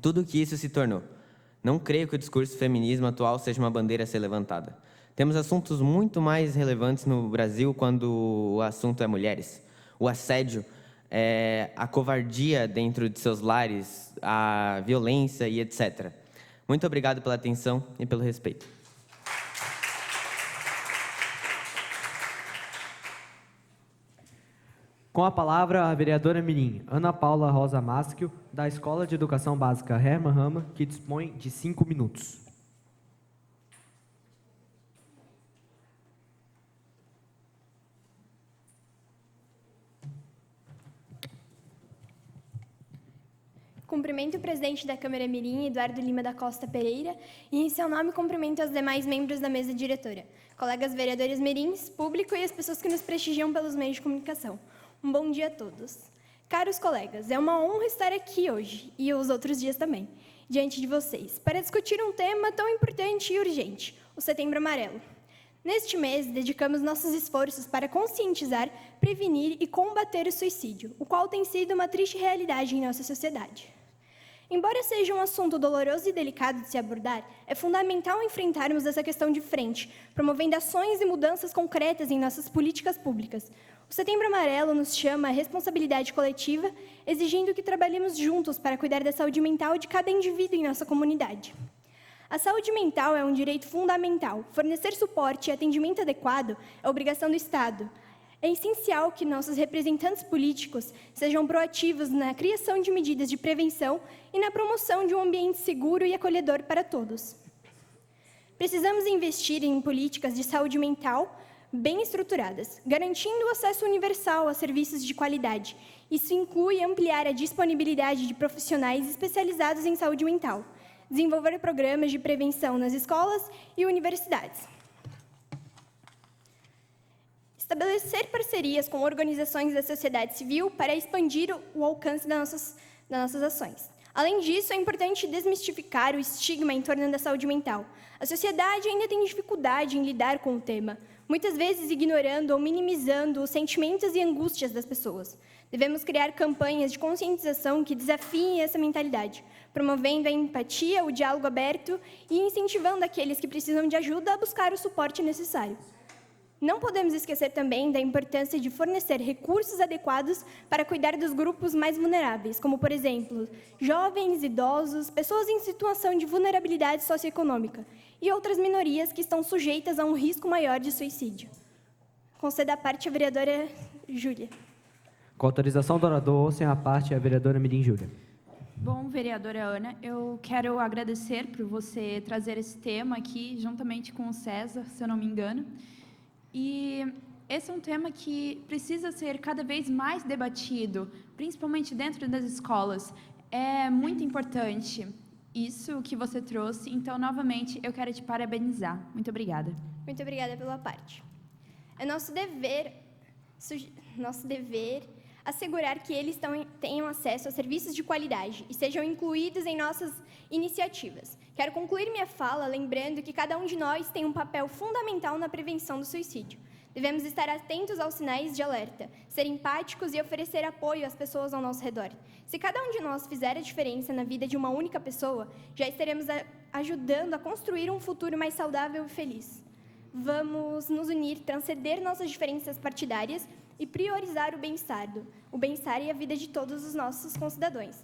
Tudo o que isso se tornou. Não creio que o discurso feminismo atual seja uma bandeira a ser levantada. Temos assuntos muito mais relevantes no Brasil quando o assunto é mulheres. O assédio, a covardia dentro de seus lares, a violência e etc. Muito obrigado pela atenção e pelo respeito. Com a palavra, a vereadora mirim Ana Paula Rosa Maschio, da Escola de Educação Básica Hermann Rama, que dispõe de 5 minutos. Cumprimento o presidente da Câmara Mirim, Eduardo Lima da Costa Pereira, e em seu nome cumprimento os demais membros da mesa diretora, colegas vereadores mirins, público e as pessoas que nos prestigiam pelos meios de comunicação. Um bom dia a todos. Caros colegas, é uma honra estar aqui hoje, e os outros dias também, diante de vocês, para discutir um tema tão importante e urgente, o Setembro Amarelo. Neste mês, dedicamos nossos esforços para conscientizar, prevenir e combater o suicídio, o qual tem sido uma triste realidade em nossa sociedade. Embora seja um assunto doloroso e delicado de se abordar, é fundamental enfrentarmos essa questão de frente, promovendo ações e mudanças concretas em nossas políticas públicas. O Setembro Amarelo nos chama à responsabilidade coletiva, exigindo que trabalhemos juntos para cuidar da saúde mental de cada indivíduo em nossa comunidade. A saúde mental é um direito fundamental. Fornecer suporte e atendimento adequado é obrigação do Estado. É essencial que nossos representantes políticos sejam proativos na criação de medidas de prevenção e na promoção de um ambiente seguro e acolhedor para todos. Precisamos investir em políticas de saúde mental bem estruturadas, garantindo o acesso universal a serviços de qualidade. Isso inclui ampliar a disponibilidade de profissionais especializados em saúde mental, desenvolver programas de prevenção nas escolas e universidades. Estabelecer parcerias com organizações da sociedade civil para expandir o alcance das nossas ações. Além disso, é importante desmistificar o estigma em torno da saúde mental. A sociedade ainda tem dificuldade em lidar com o tema, muitas vezes ignorando ou minimizando os sentimentos e angústias das pessoas. Devemos criar campanhas de conscientização que desafiem essa mentalidade, promovendo a empatia, o diálogo aberto e incentivando aqueles que precisam de ajuda a buscar o suporte necessário. Não podemos esquecer também da importância de fornecer recursos adequados para cuidar dos grupos mais vulneráveis, como, por exemplo, jovens, idosos, pessoas em situação de vulnerabilidade socioeconômica e outras minorias que estão sujeitas a um risco maior de suicídio. Conceda a parte à vereadora Júlia. Com autorização do orador, ouçam a parte a vereadora mirim Júlia. Bom, vereadora Ana, eu quero agradecer por você trazer esse tema aqui, juntamente com o César, se eu não me engano. E esse é um tema que precisa ser cada vez mais debatido, principalmente dentro das escolas. É muito importante isso que você trouxe, então, novamente, eu quero te parabenizar. Muito obrigada. Muito obrigada pela parte. É nosso dever assegurar que eles tenham acesso a serviços de qualidade e sejam incluídos em iniciativas. Quero concluir minha fala lembrando que cada um de nós tem um papel fundamental na prevenção do suicídio. Devemos estar atentos aos sinais de alerta, ser empáticos e oferecer apoio às pessoas ao nosso redor. Se cada um de nós fizer a diferença na vida de uma única pessoa, já estaremos ajudando a construir um futuro mais saudável e feliz. Vamos nos unir, transcender nossas diferenças partidárias e priorizar o bem-estar e a vida de todos os nossos concidadãos.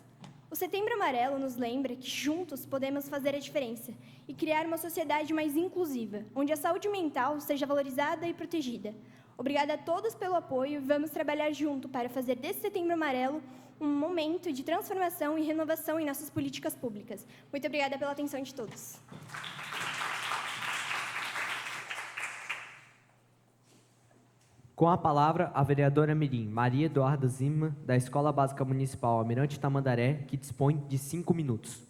O Setembro Amarelo nos lembra que juntos podemos fazer a diferença e criar uma sociedade mais inclusiva, onde a saúde mental seja valorizada e protegida. Obrigada a todos pelo apoio e vamos trabalhar junto para fazer desse Setembro Amarelo um momento de transformação e renovação em nossas políticas públicas. Muito obrigada pela atenção de todos. Com a palavra, a vereadora mirim Maria Eduarda Zima, da Escola Básica Municipal Almirante Tamandaré, que dispõe de 5 minutos.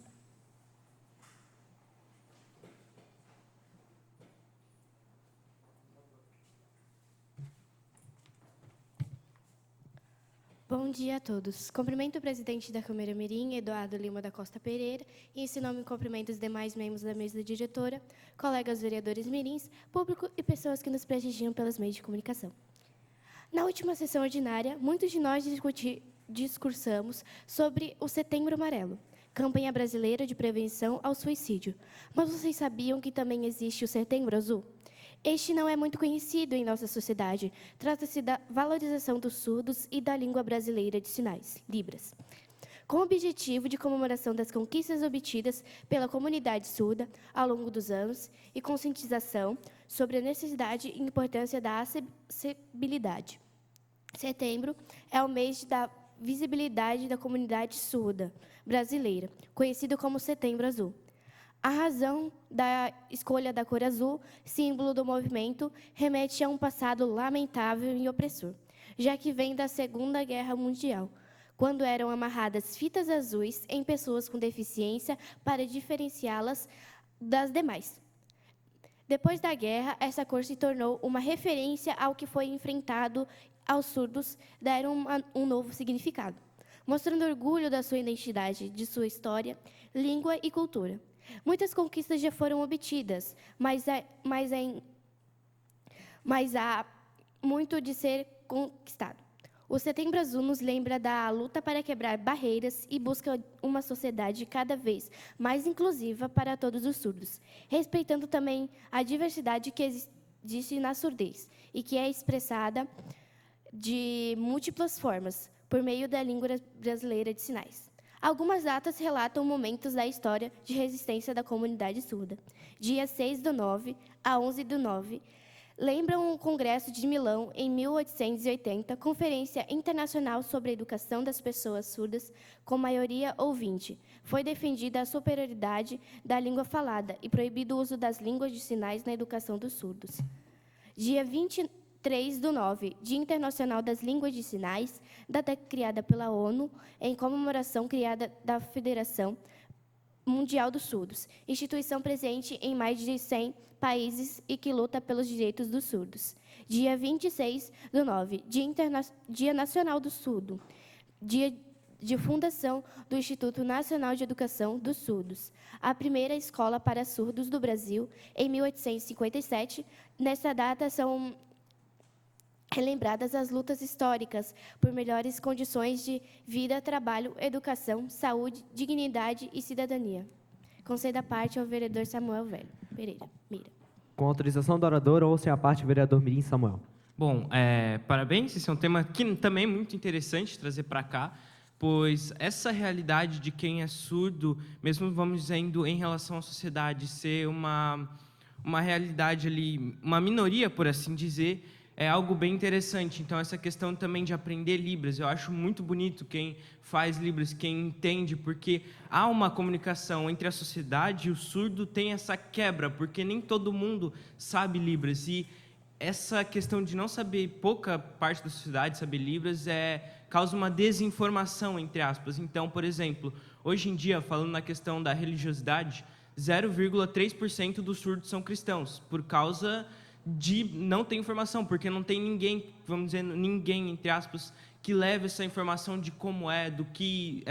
Bom dia a todos. Cumprimento o presidente da Câmara Mirim, Eduardo Lima da Costa Pereira, e em seu nome cumprimento os demais membros da mesa diretora, colegas vereadores mirins, público e pessoas que nos prestigiam pelos meios de comunicação. Na última sessão ordinária, muitos de nós discursamos sobre o Setembro Amarelo, campanha brasileira de prevenção ao suicídio. Mas vocês sabiam que também existe o Setembro Azul? Este não é muito conhecido em nossa sociedade. Trata-se da valorização dos surdos e da língua brasileira de sinais, Libras, com o objetivo de comemoração das conquistas obtidas pela comunidade surda ao longo dos anos e conscientização sobre a necessidade e importância da acessibilidade. Setembro é o mês da visibilidade da comunidade surda brasileira, conhecido como Setembro Azul. A razão da escolha da cor azul, símbolo do movimento, remete a um passado lamentável e opressor, já que vem da Segunda Guerra Mundial, quando eram amarradas fitas azuis em pessoas com deficiência para diferenciá-las das demais. Depois da guerra, essa cor se tornou uma referência ao que foi enfrentado aos surdos, deram um novo significado, mostrando orgulho da sua identidade, de sua história, língua e cultura. Muitas conquistas já foram obtidas, mas há muito de ser conquistado. O Setembro Azul nos lembra da luta para quebrar barreiras e busca uma sociedade cada vez mais inclusiva para todos os surdos, respeitando também a diversidade que existe na surdez e que é expressada de múltiplas formas, por meio da língua brasileira de sinais. Algumas datas relatam momentos da história de resistência da comunidade surda. Dia 6/9 a 11/9, lembram o Congresso de Milão, em 1880, Conferência Internacional sobre a Educação das Pessoas Surdas, com maioria ouvinte. Foi defendida a superioridade da língua falada e proibido o uso das línguas de sinais na educação dos surdos. Dia 23/9, Dia Internacional das Línguas de Sinais, data criada pela ONU, em comemoração criada da Federação Mundial dos Surdos, instituição presente em mais de 100 países e que luta pelos direitos dos surdos. Dia 26/9, Dia Nacional do Surdo, dia de fundação do Instituto Nacional de Educação dos Surdos, a primeira escola para surdos do Brasil, em 1857. Nesta data são relembradas as lutas históricas por melhores condições de vida, trabalho, educação, saúde, dignidade e cidadania. Concedo a parte ao vereador Samuel Pereira Mira. Com autorização do orador, ouça a parte, vereador mirim Samuel. Bom, parabéns. Esse é um tema que também é muito interessante trazer para cá, pois essa realidade de quem é surdo, mesmo vamos dizendo em relação à sociedade, ser uma realidade ali, uma minoria, por assim dizer, é algo bem interessante. Então, essa questão também de aprender Libras, eu acho muito bonito quem faz Libras, quem entende, porque há uma comunicação entre a sociedade e o surdo tem essa quebra, porque nem todo mundo sabe Libras. E essa questão de não saber, pouca parte da sociedade saber Libras, causa uma desinformação, entre aspas. Então, por exemplo, hoje em dia, falando na questão da religiosidade, 0,3% dos surdos são cristãos, por causa de não ter informação, porque não tem ninguém, vamos dizer, ninguém, entre aspas, que leve essa informação de como é, do que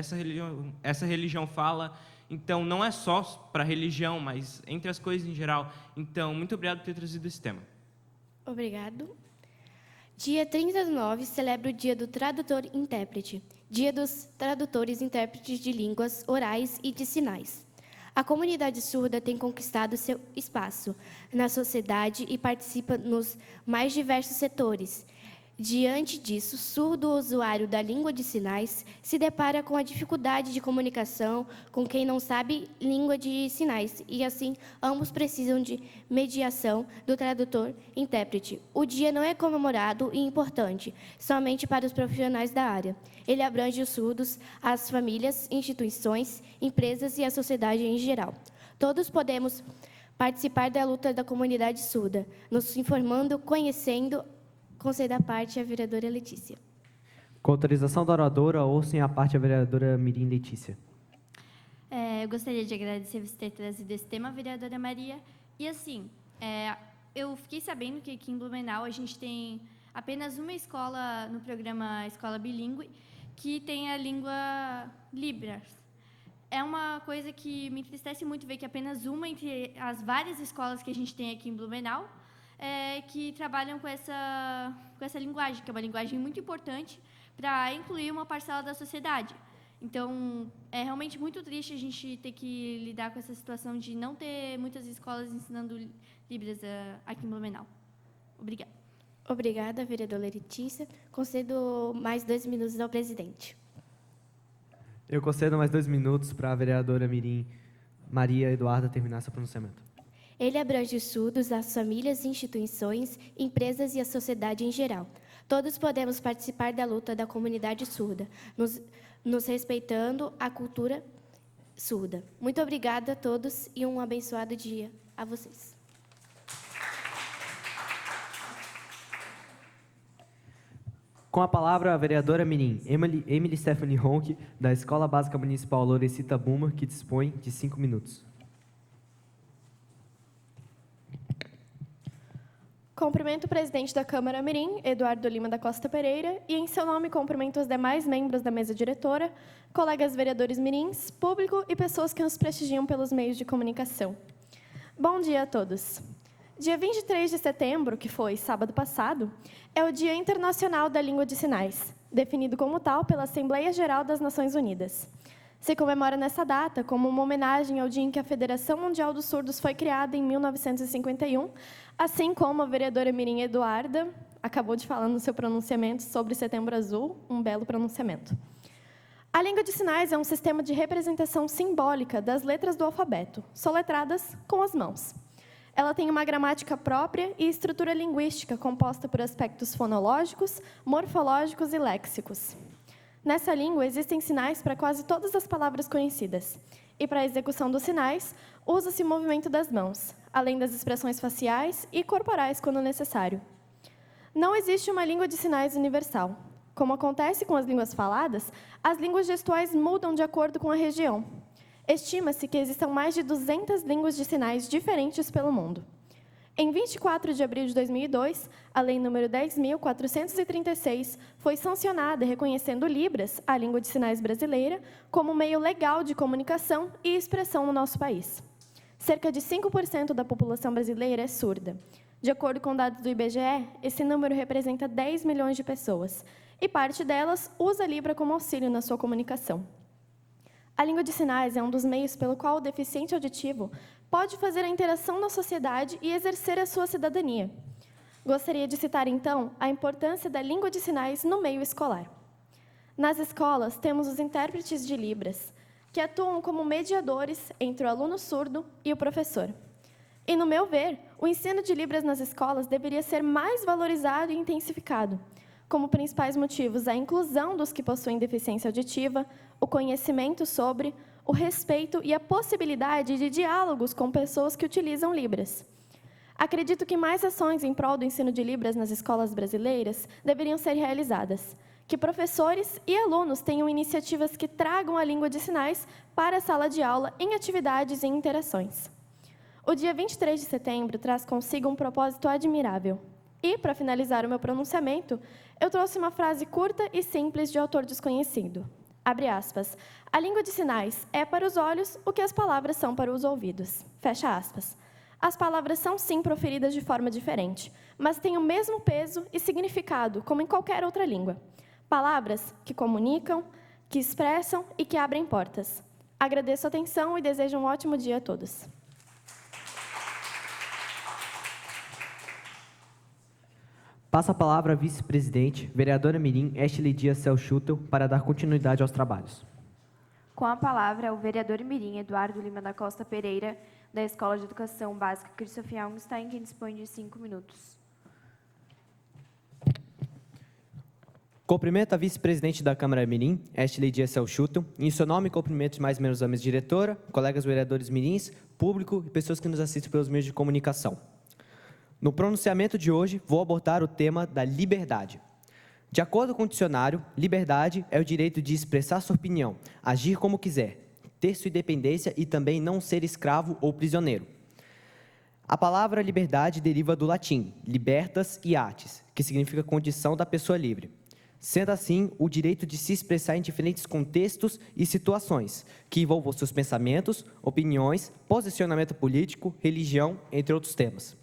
essa religião fala. Então, não é só para a religião, mas entre as coisas em geral. Então, muito obrigado por ter trazido esse tema. Obrigado. Dia 39 celebra o Dia do Tradutor e Intérprete, Dia dos Tradutores e Intérpretes de Línguas Orais e de Sinais. A comunidade surda tem conquistado seu espaço na sociedade e participa nos mais diversos setores. Diante disso, o surdo usuário da língua de sinais se depara com a dificuldade de comunicação com quem não sabe língua de sinais e, assim, ambos precisam de mediação do tradutor-intérprete. O dia não é comemorado e importante somente para os profissionais da área. Ele abrange os surdos, as famílias, instituições, empresas e a sociedade em geral. Todos podemos participar da luta da comunidade surda, nos informando, conhecendo. Conceda a parte à vereadora Letícia. Com autorização da oradora, ouçam a parte a vereadora Mirim Letícia. Eu gostaria de agradecer você ter trazido esse tema, vereadora Maria. E, assim, eu fiquei sabendo que aqui em Blumenau a gente tem apenas uma escola no programa Escola Bilíngue que tem a língua Libras. É uma coisa que me entristece muito ver que apenas uma entre as várias escolas que a gente tem aqui em Blumenau que trabalham com essa linguagem, que é uma linguagem muito importante para incluir uma parcela da sociedade. Então, é realmente muito triste a gente ter que lidar com essa situação de não ter muitas escolas ensinando Libras aqui em Blumenau. Obrigada. Obrigada, vereadora Letícia. Concedo mais 2 minutos ao presidente. Eu concedo mais 2 minutos para a vereadora Mirim Maria Eduarda terminar seu pronunciamento. Ele abrange os surdos, as famílias, instituições, empresas e a sociedade em geral. Todos podemos participar da luta da comunidade surda, nos respeitando a cultura surda. Muito obrigada a todos e um abençoado dia a vocês. Com a palavra, a vereadora Mirim Emily Stephanie Ronck, da Escola Básica Municipal Lorecita Buma, que dispõe de 5 minutos. Cumprimento o presidente da Câmara Mirim, Eduardo Lima da Costa Pereira, e, em seu nome, cumprimento os demais membros da mesa diretora, colegas vereadores mirins, público e pessoas que nos prestigiam pelos meios de comunicação. Bom dia a todos. Dia 23 de setembro, que foi sábado passado, é o Dia Internacional da Língua de Sinais, definido como tal pela Assembleia Geral das Nações Unidas. Se comemora nessa data como uma homenagem ao dia em que a Federação Mundial dos Surdos foi criada em 1951, assim como a vereadora Mirim Eduarda acabou de falar no seu pronunciamento sobre Setembro Azul, um belo pronunciamento. A língua de sinais é um sistema de representação simbólica das letras do alfabeto, soletradas com as mãos. Ela tem uma gramática própria e estrutura linguística composta por aspectos fonológicos, morfológicos e léxicos. Nessa língua, existem sinais para quase todas as palavras conhecidas. E para a execução dos sinais, usa-se o movimento das mãos, além das expressões faciais e corporais quando necessário. Não existe uma língua de sinais universal. Como acontece com as línguas faladas, as línguas gestuais mudam de acordo com a região. Estima-se que existam mais de 200 línguas de sinais diferentes pelo mundo. Em 24 de abril de 2002, a Lei nº 10.436 foi sancionada, reconhecendo Libras, a língua de sinais brasileira, como meio legal de comunicação e expressão no nosso país. Cerca de 5% da população brasileira é surda. De acordo com dados do IBGE, esse número representa 10 milhões de pessoas, e parte delas usa a Libra como auxílio na sua comunicação. A língua de sinais é um dos meios pelo qual o deficiente auditivo pode fazer a interação na sociedade e exercer a sua cidadania. Gostaria de citar, então, a importância da língua de sinais no meio escolar. Nas escolas, temos os intérpretes de Libras, que atuam como mediadores entre o aluno surdo e o professor. E, no meu ver, o ensino de Libras nas escolas deveria ser mais valorizado e intensificado, como principais motivos a inclusão dos que possuem deficiência auditiva, o conhecimento sobre, o respeito e a possibilidade de diálogos com pessoas que utilizam Libras. Acredito que mais ações em prol do ensino de Libras nas escolas brasileiras deveriam ser realizadas, que professores e alunos tenham iniciativas que tragam a língua de sinais para a sala de aula em atividades e interações. O dia 23 de setembro traz consigo um propósito admirável. E, para finalizar o meu pronunciamento, eu trouxe uma frase curta e simples de autor desconhecido. Abre aspas. A língua de sinais é para os olhos o que as palavras são para os ouvidos. Fecha aspas. As palavras são sim proferidas de forma diferente, mas têm o mesmo peso e significado como em qualquer outra língua. Palavras que comunicam, que expressam e que abrem portas. Agradeço a atenção e desejo um ótimo dia a todos. Passa a palavra à vice-presidente, vereadora mirim Ashley Dias Selchutel, para dar continuidade aos trabalhos. Com a palavra, o vereador mirim Eduardo Lima da Costa Pereira, da Escola de Educação Básica Christoph Augenstein, que dispõe de 5 minutos. Cumprimento a vice-presidente da Câmara mirim, Ashley Dias Selchutel. Em seu nome, cumprimento os mais membros da mesa diretora, colegas vereadores mirins, público e pessoas que nos assistem pelos meios de comunicação. No pronunciamento de hoje, vou abordar o tema da liberdade. De acordo com o dicionário, liberdade é o direito de expressar sua opinião, agir como quiser, ter sua independência e também não ser escravo ou prisioneiro. A palavra liberdade deriva do latim, libertas iatis, que significa condição da pessoa livre. Sendo assim, o direito de se expressar em diferentes contextos e situações, que envolvam seus pensamentos, opiniões, posicionamento político, religião, entre outros temas.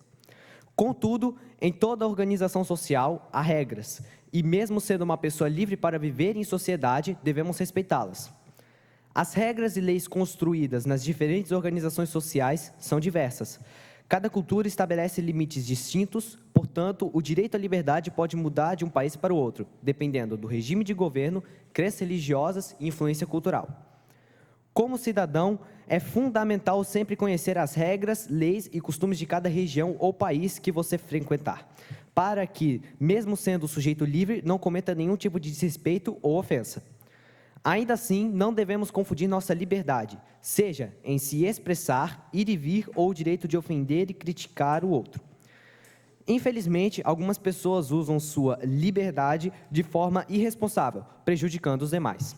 Contudo, em toda organização social, há regras, e mesmo sendo uma pessoa livre para viver em sociedade, devemos respeitá-las. As regras e leis construídas nas diferentes organizações sociais são diversas. Cada cultura estabelece limites distintos, portanto, o direito à liberdade pode mudar de um país para o outro, dependendo do regime de governo, crenças religiosas e influência cultural. Como cidadão, é fundamental sempre conhecer as regras, leis e costumes de cada região ou país que você frequentar, para que, mesmo sendo sujeito livre, não cometa nenhum tipo de desrespeito ou ofensa. Ainda assim, não devemos confundir nossa liberdade, seja em se expressar, ir e vir ou o direito de ofender e criticar o outro. Infelizmente, algumas pessoas usam sua liberdade de forma irresponsável, prejudicando os demais.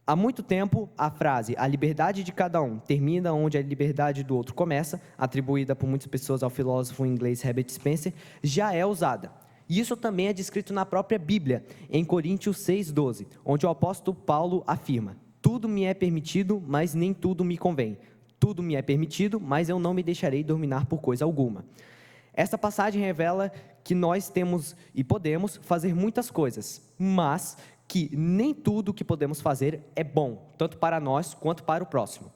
Há muito tempo, a frase "a liberdade de cada um termina onde a liberdade do outro começa", atribuída por muitas pessoas ao filósofo inglês Herbert Spencer, já é usada. E isso também é descrito na própria Bíblia, em Coríntios 6,12, onde o apóstolo Paulo afirma: "Tudo me é permitido, mas nem tudo me convém. Tudo me é permitido, mas eu não me deixarei dominar por coisa alguma." Essa passagem revela que nós temos e podemos fazer muitas coisas, mas que nem tudo o que podemos fazer é bom, tanto para nós quanto para o próximo.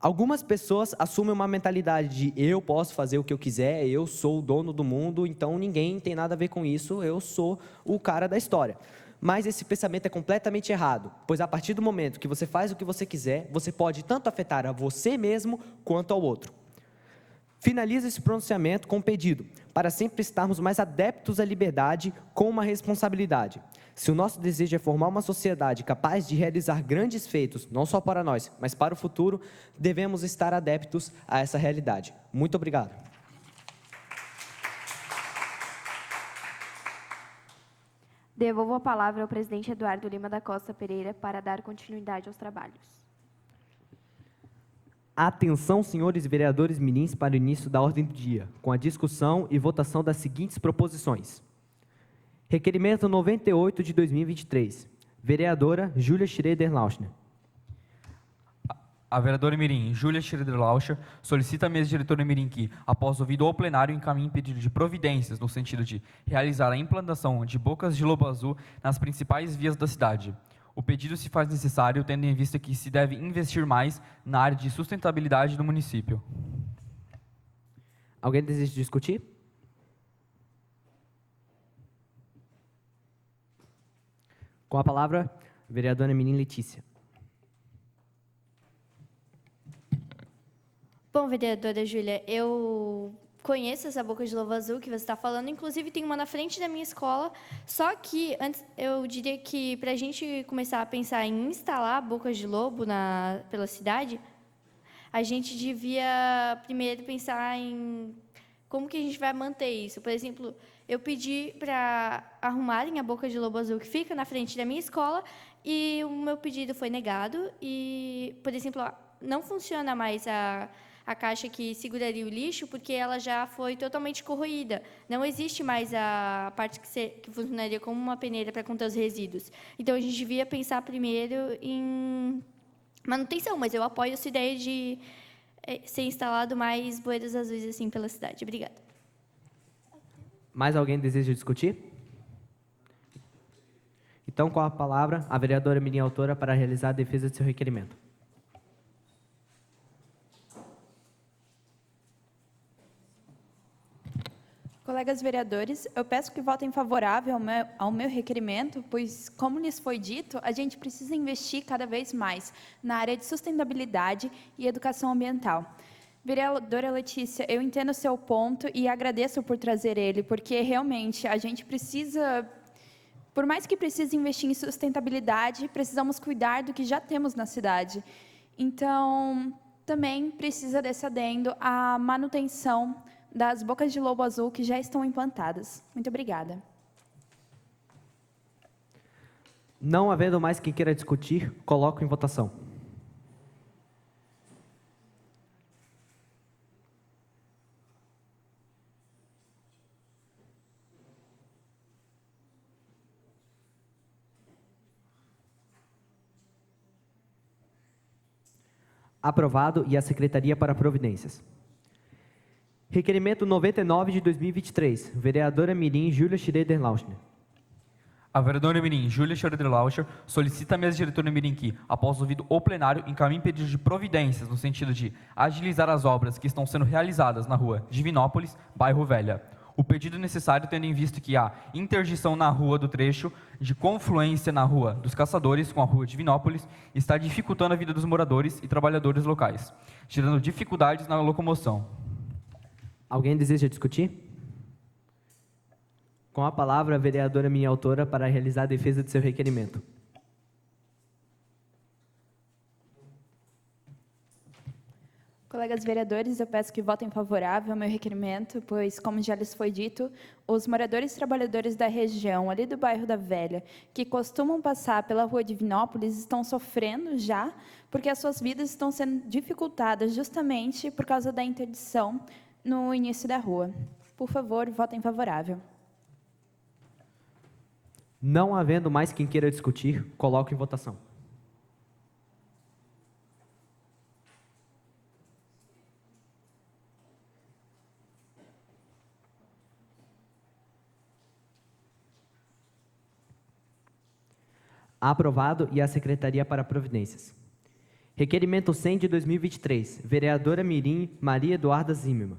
Algumas pessoas assumem uma mentalidade de eu posso fazer o que eu quiser, eu sou o dono do mundo, então ninguém tem nada a ver com isso, eu sou o cara da história. Mas esse pensamento é completamente errado, pois a partir do momento que você faz o que você quiser, você pode tanto afetar a você mesmo quanto ao outro. Finalizo esse pronunciamento com um pedido, para sempre estarmos mais adeptos à liberdade com uma responsabilidade. Se o nosso desejo é formar uma sociedade capaz de realizar grandes feitos, não só para nós, mas para o futuro, devemos estar adeptos a essa realidade. Muito obrigado. Devolvo a palavra ao presidente Eduardo Lima da Costa Pereira para dar continuidade aos trabalhos. Atenção, senhores vereadores mirins, para o início da ordem do dia, com a discussão e votação das seguintes proposições. Requerimento 98 de 2023. Vereadora Júlia Schroeder-Lauschner. A vereadora mirim Júlia Schroeder-Lauschner solicita à mesa diretora mirim que, após ouvido ao plenário, encaminhe pedido de providências no sentido de realizar a implantação de bocas de lobo azul nas principais vias da cidade. O pedido se faz necessário, tendo em vista que se deve investir mais na área de sustentabilidade do município. Alguém deseja discutir? Com a palavra, a vereadora mirim Letícia. Bom, vereadora Júlia, eu conheço essa boca de lobo azul que você está falando, inclusive tem uma na frente da minha escola, só que antes eu diria que para a gente começar a pensar em instalar bocas de lobo pela cidade, a gente devia primeiro pensar em como que a gente vai manter isso. Por exemplo, eu pedi para arrumarem a boca de lobo azul que fica na frente da minha escola e o meu pedido foi negado e, por exemplo, não funciona mais a caixa que seguraria o lixo, porque ela já foi totalmente corroída. Não existe mais a parte que funcionaria como uma peneira para conter os resíduos. Então, a gente devia pensar primeiro em manutenção, mas eu apoio essa ideia de ser instalado mais bueiros azuis assim pela cidade. Obrigada. Mais alguém deseja discutir? Então, com a palavra, a vereadora Mirim autora para realizar a defesa de seu requerimento. Colegas vereadores, eu peço que votem favorável ao meu requerimento, pois, como lhes foi dito, a gente precisa investir cada vez mais na área de sustentabilidade e educação ambiental. Vereadora Letícia, eu entendo o seu ponto e agradeço por trazer ele, porque realmente a gente precisa, por mais que precise investir em sustentabilidade, precisamos cuidar do que já temos na cidade. Então, também precisa desse adendo à manutenção das bocas de lobo azul que já estão implantadas. Muito obrigada. Não havendo mais quem queira discutir, coloco em votação. Aprovado e a Secretaria para Providências. Requerimento 99 de 2023, vereadora Mirim Júlia Schroeder-Lauschner. A vereadora Mirim Júlia Schroeder-Lauschner solicita à mesa diretora Mirim que, após ouvido o plenário, encaminhe pedido de providências no sentido de agilizar as obras que estão sendo realizadas na rua Divinópolis, bairro Velha. O pedido necessário tendo em vista que há interdição na rua do trecho de confluência na rua dos Caçadores com a rua Divinópolis está dificultando a vida dos moradores e trabalhadores locais, gerando dificuldades na locomoção. Alguém deseja discutir? Com a palavra, a vereadora minha autora para realizar a defesa de seu requerimento. Colegas vereadores, eu peço que votem favorável ao meu requerimento, pois, como já lhes foi dito, os moradores e trabalhadores da região, ali do bairro da Velha, que costumam passar pela rua Divinópolis, estão sofrendo já, porque as suas vidas estão sendo dificultadas justamente por causa da interdição no início da rua. Por favor, votem favorável. Não havendo mais quem queira discutir, coloco em votação. Aprovado e a Secretaria para Providências. Requerimento 100 de 2023, vereadora Mirim Maria Eduarda Zimmermann.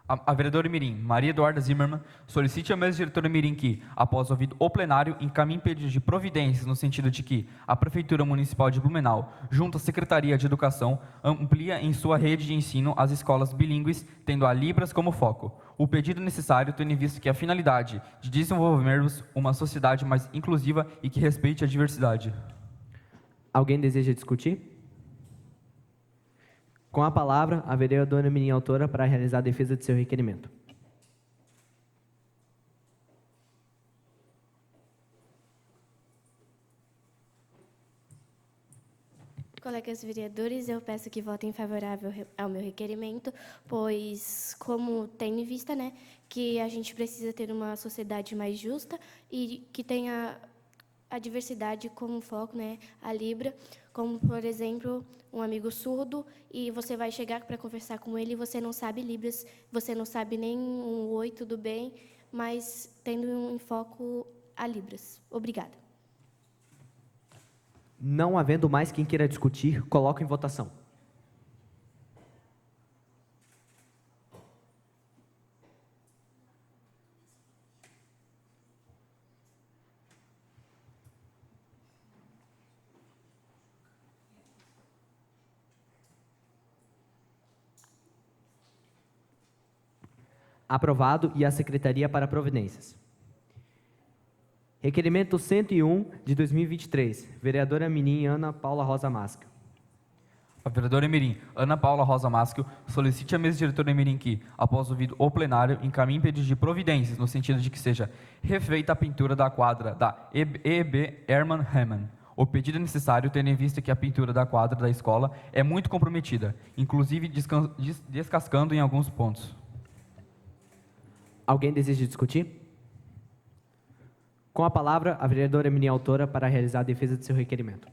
A vereadora Mirim Maria Eduarda Zimmermann solicite à mesa diretora Mirim que, após ouvido o plenário, encaminhe pedido de providências no sentido de que a Prefeitura Municipal de Blumenau, junto à Secretaria de Educação, amplia em sua rede de ensino as escolas bilíngues, tendo a Libras como foco. O pedido necessário tendo em vista que a finalidade de desenvolvermos uma sociedade mais inclusiva e que respeite a diversidade. Alguém deseja discutir? Com a palavra, a vereadora Mirim autora para realizar a defesa de seu requerimento. Colegas vereadores, eu peço que votem favorável ao meu requerimento, pois, como tem em vista, né, que a gente precisa ter uma sociedade mais justa e que tenha a diversidade como foco, né, a Libra, como, por exemplo, um amigo surdo, e você vai chegar para conversar com ele e você não sabe Libras, você não sabe nem um oi, tudo bem, mas tendo em foco a Libras. Obrigada. Não havendo mais quem queira discutir, coloco em votação. Aprovado e a Secretaria para Providências. Requerimento 101 de 2023, vereadora Mirim Ana Paula Rosa Masca. A vereadora Mirim Ana Paula Rosa Masca solicite à mesa diretora Mirim que, após ouvido o plenário, encaminhe pedido de providências no sentido de que seja refeita a pintura da quadra da EB Hermann Hemann. O pedido é necessário tendo em vista que a pintura da quadra da escola é muito comprometida, inclusive descascando em alguns pontos. Alguém deseja discutir? Com a palavra, a vereadora Mini autora para realizar a defesa de seu requerimento.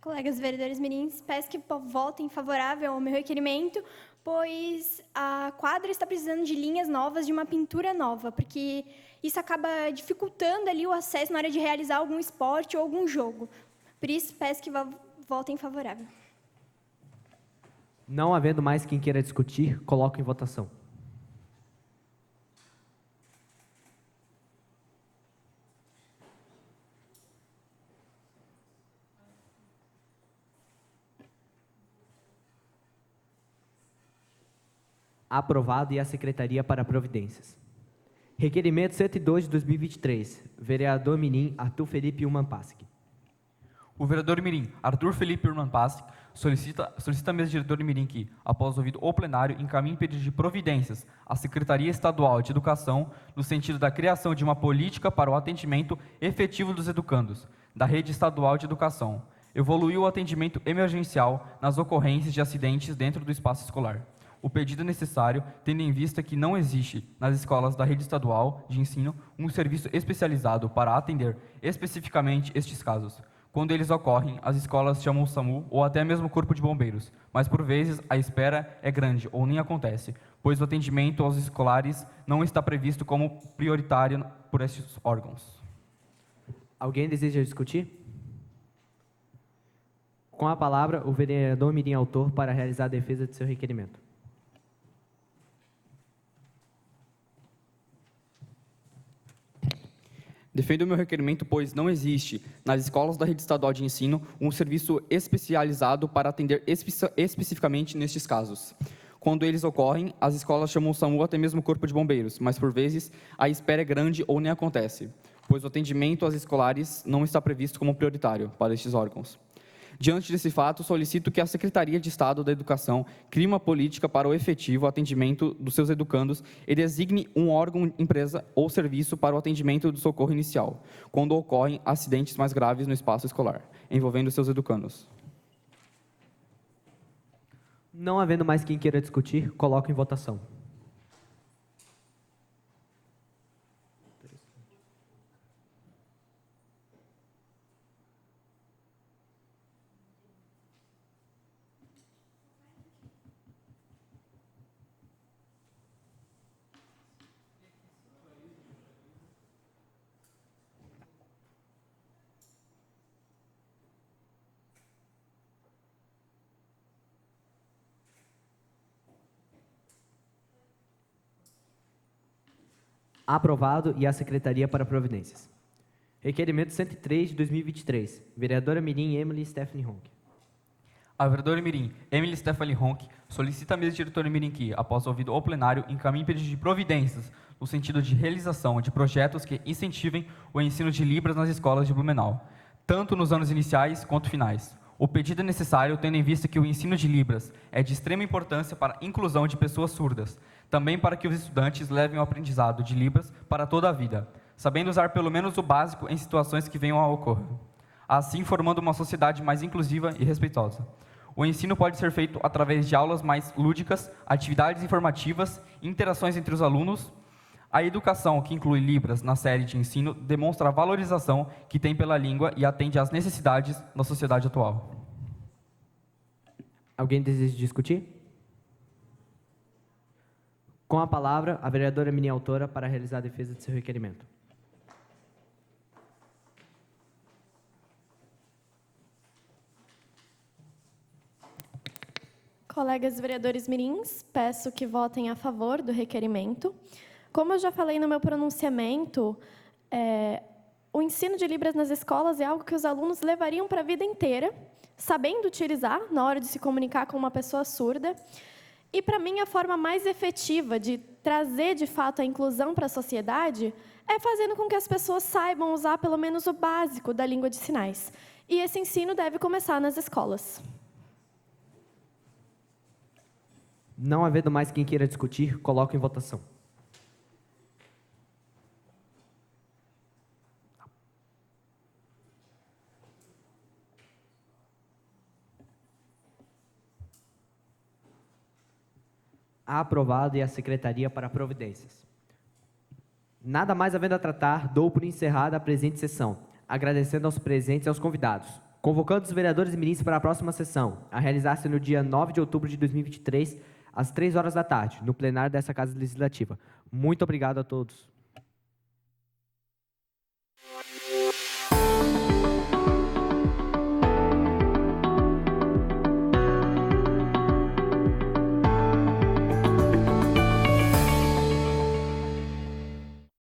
Colegas vereadores mirins, peço que votem favorável ao meu requerimento, pois a quadra está precisando de linhas novas, de uma pintura nova, porque isso acaba dificultando ali o acesso na hora de realizar algum esporte ou algum jogo. Por isso, peço que votem favorável. Não havendo mais quem queira discutir, coloco em votação. Aprovado e a Secretaria para Providências. Requerimento 102 de 2023. Vereador Mirim, Arthur Felipe Uman Pasque. O vereador Mirim, Arthur Felipe Uman Pasque, solicita a mesa diretora de Mirim que, após ouvido o plenário, encaminhe pedido de providências à Secretaria Estadual de Educação no sentido da criação de uma política para o atendimento efetivo dos educandos da Rede Estadual de Educação, evoluir o atendimento emergencial nas ocorrências de acidentes dentro do espaço escolar. O pedido é necessário, tendo em vista que não existe, nas escolas da rede estadual de ensino, um serviço especializado para atender especificamente estes casos. Quando eles ocorrem, as escolas chamam o SAMU ou até mesmo o Corpo de Bombeiros, mas por vezes a espera é grande ou nem acontece, pois o atendimento aos escolares não está previsto como prioritário por estes órgãos. Alguém deseja discutir? Com a palavra, o vereador Mirim autor para realizar a defesa de seu requerimento. Defendo o meu requerimento, pois não existe, nas escolas da rede estadual de ensino, um serviço especializado para atender especificamente nestes casos. Quando eles ocorrem, as escolas chamam o SAMU ou até mesmo o Corpo de Bombeiros, mas por vezes a espera é grande ou nem acontece, pois o atendimento às escolares não está previsto como prioritário para estes órgãos. Diante desse fato, solicito que a Secretaria de Estado da Educação crie uma política para o efetivo atendimento dos seus educandos e designe um órgão, empresa ou serviço para o atendimento do socorro inicial, quando ocorrem acidentes mais graves no espaço escolar, envolvendo seus educandos. Não havendo mais quem queira discutir, coloco em votação. Aprovado e a Secretaria para Providências. Requerimento 103 de 2023. Vereadora Mirim Emily Stephanie Ronck. A vereadora Mirim, Emily Stephanie Ronck, solicita a mesa diretora Mirim que, após ouvido o plenário, encaminhe pedido de providências no sentido de realização de projetos que incentivem o ensino de Libras nas escolas de Blumenau, tanto nos anos iniciais quanto finais. O pedido é necessário, tendo em vista que o ensino de Libras é de extrema importância para a inclusão de pessoas surdas, também para que os estudantes levem o aprendizado de Libras para toda a vida, sabendo usar pelo menos o básico em situações que venham a ocorrer, assim formando uma sociedade mais inclusiva e respeitosa. O ensino pode ser feito através de aulas mais lúdicas, atividades informativas, interações entre os alunos. A educação, que inclui Libras na série de ensino, demonstra a valorização que tem pela língua e atende às necessidades da sociedade atual. Alguém deseja discutir? Com a palavra, a vereadora Mirim autora para realizar a defesa de seu requerimento. Colegas vereadores mirins, peço que votem a favor do requerimento. Como eu já falei no meu pronunciamento, o ensino de Libras nas escolas é algo que os alunos levariam para a vida inteira, sabendo utilizar na hora de se comunicar com uma pessoa surda. E, para mim, a forma mais efetiva de trazer, de fato, a inclusão para a sociedade é fazendo com que as pessoas saibam usar pelo menos o básico da língua de sinais. E esse ensino deve começar nas escolas. Não havendo mais quem queira discutir, coloco em votação. Aprovado e a Secretaria para providências. Nada mais havendo a tratar, dou por encerrada a presente sessão, agradecendo aos presentes e aos convidados. Convocando os vereadores mirins para a próxima sessão, a realizar-se no dia 9 de outubro de 2023, às 3 horas da tarde, no plenário dessa Casa Legislativa. Muito obrigado a todos.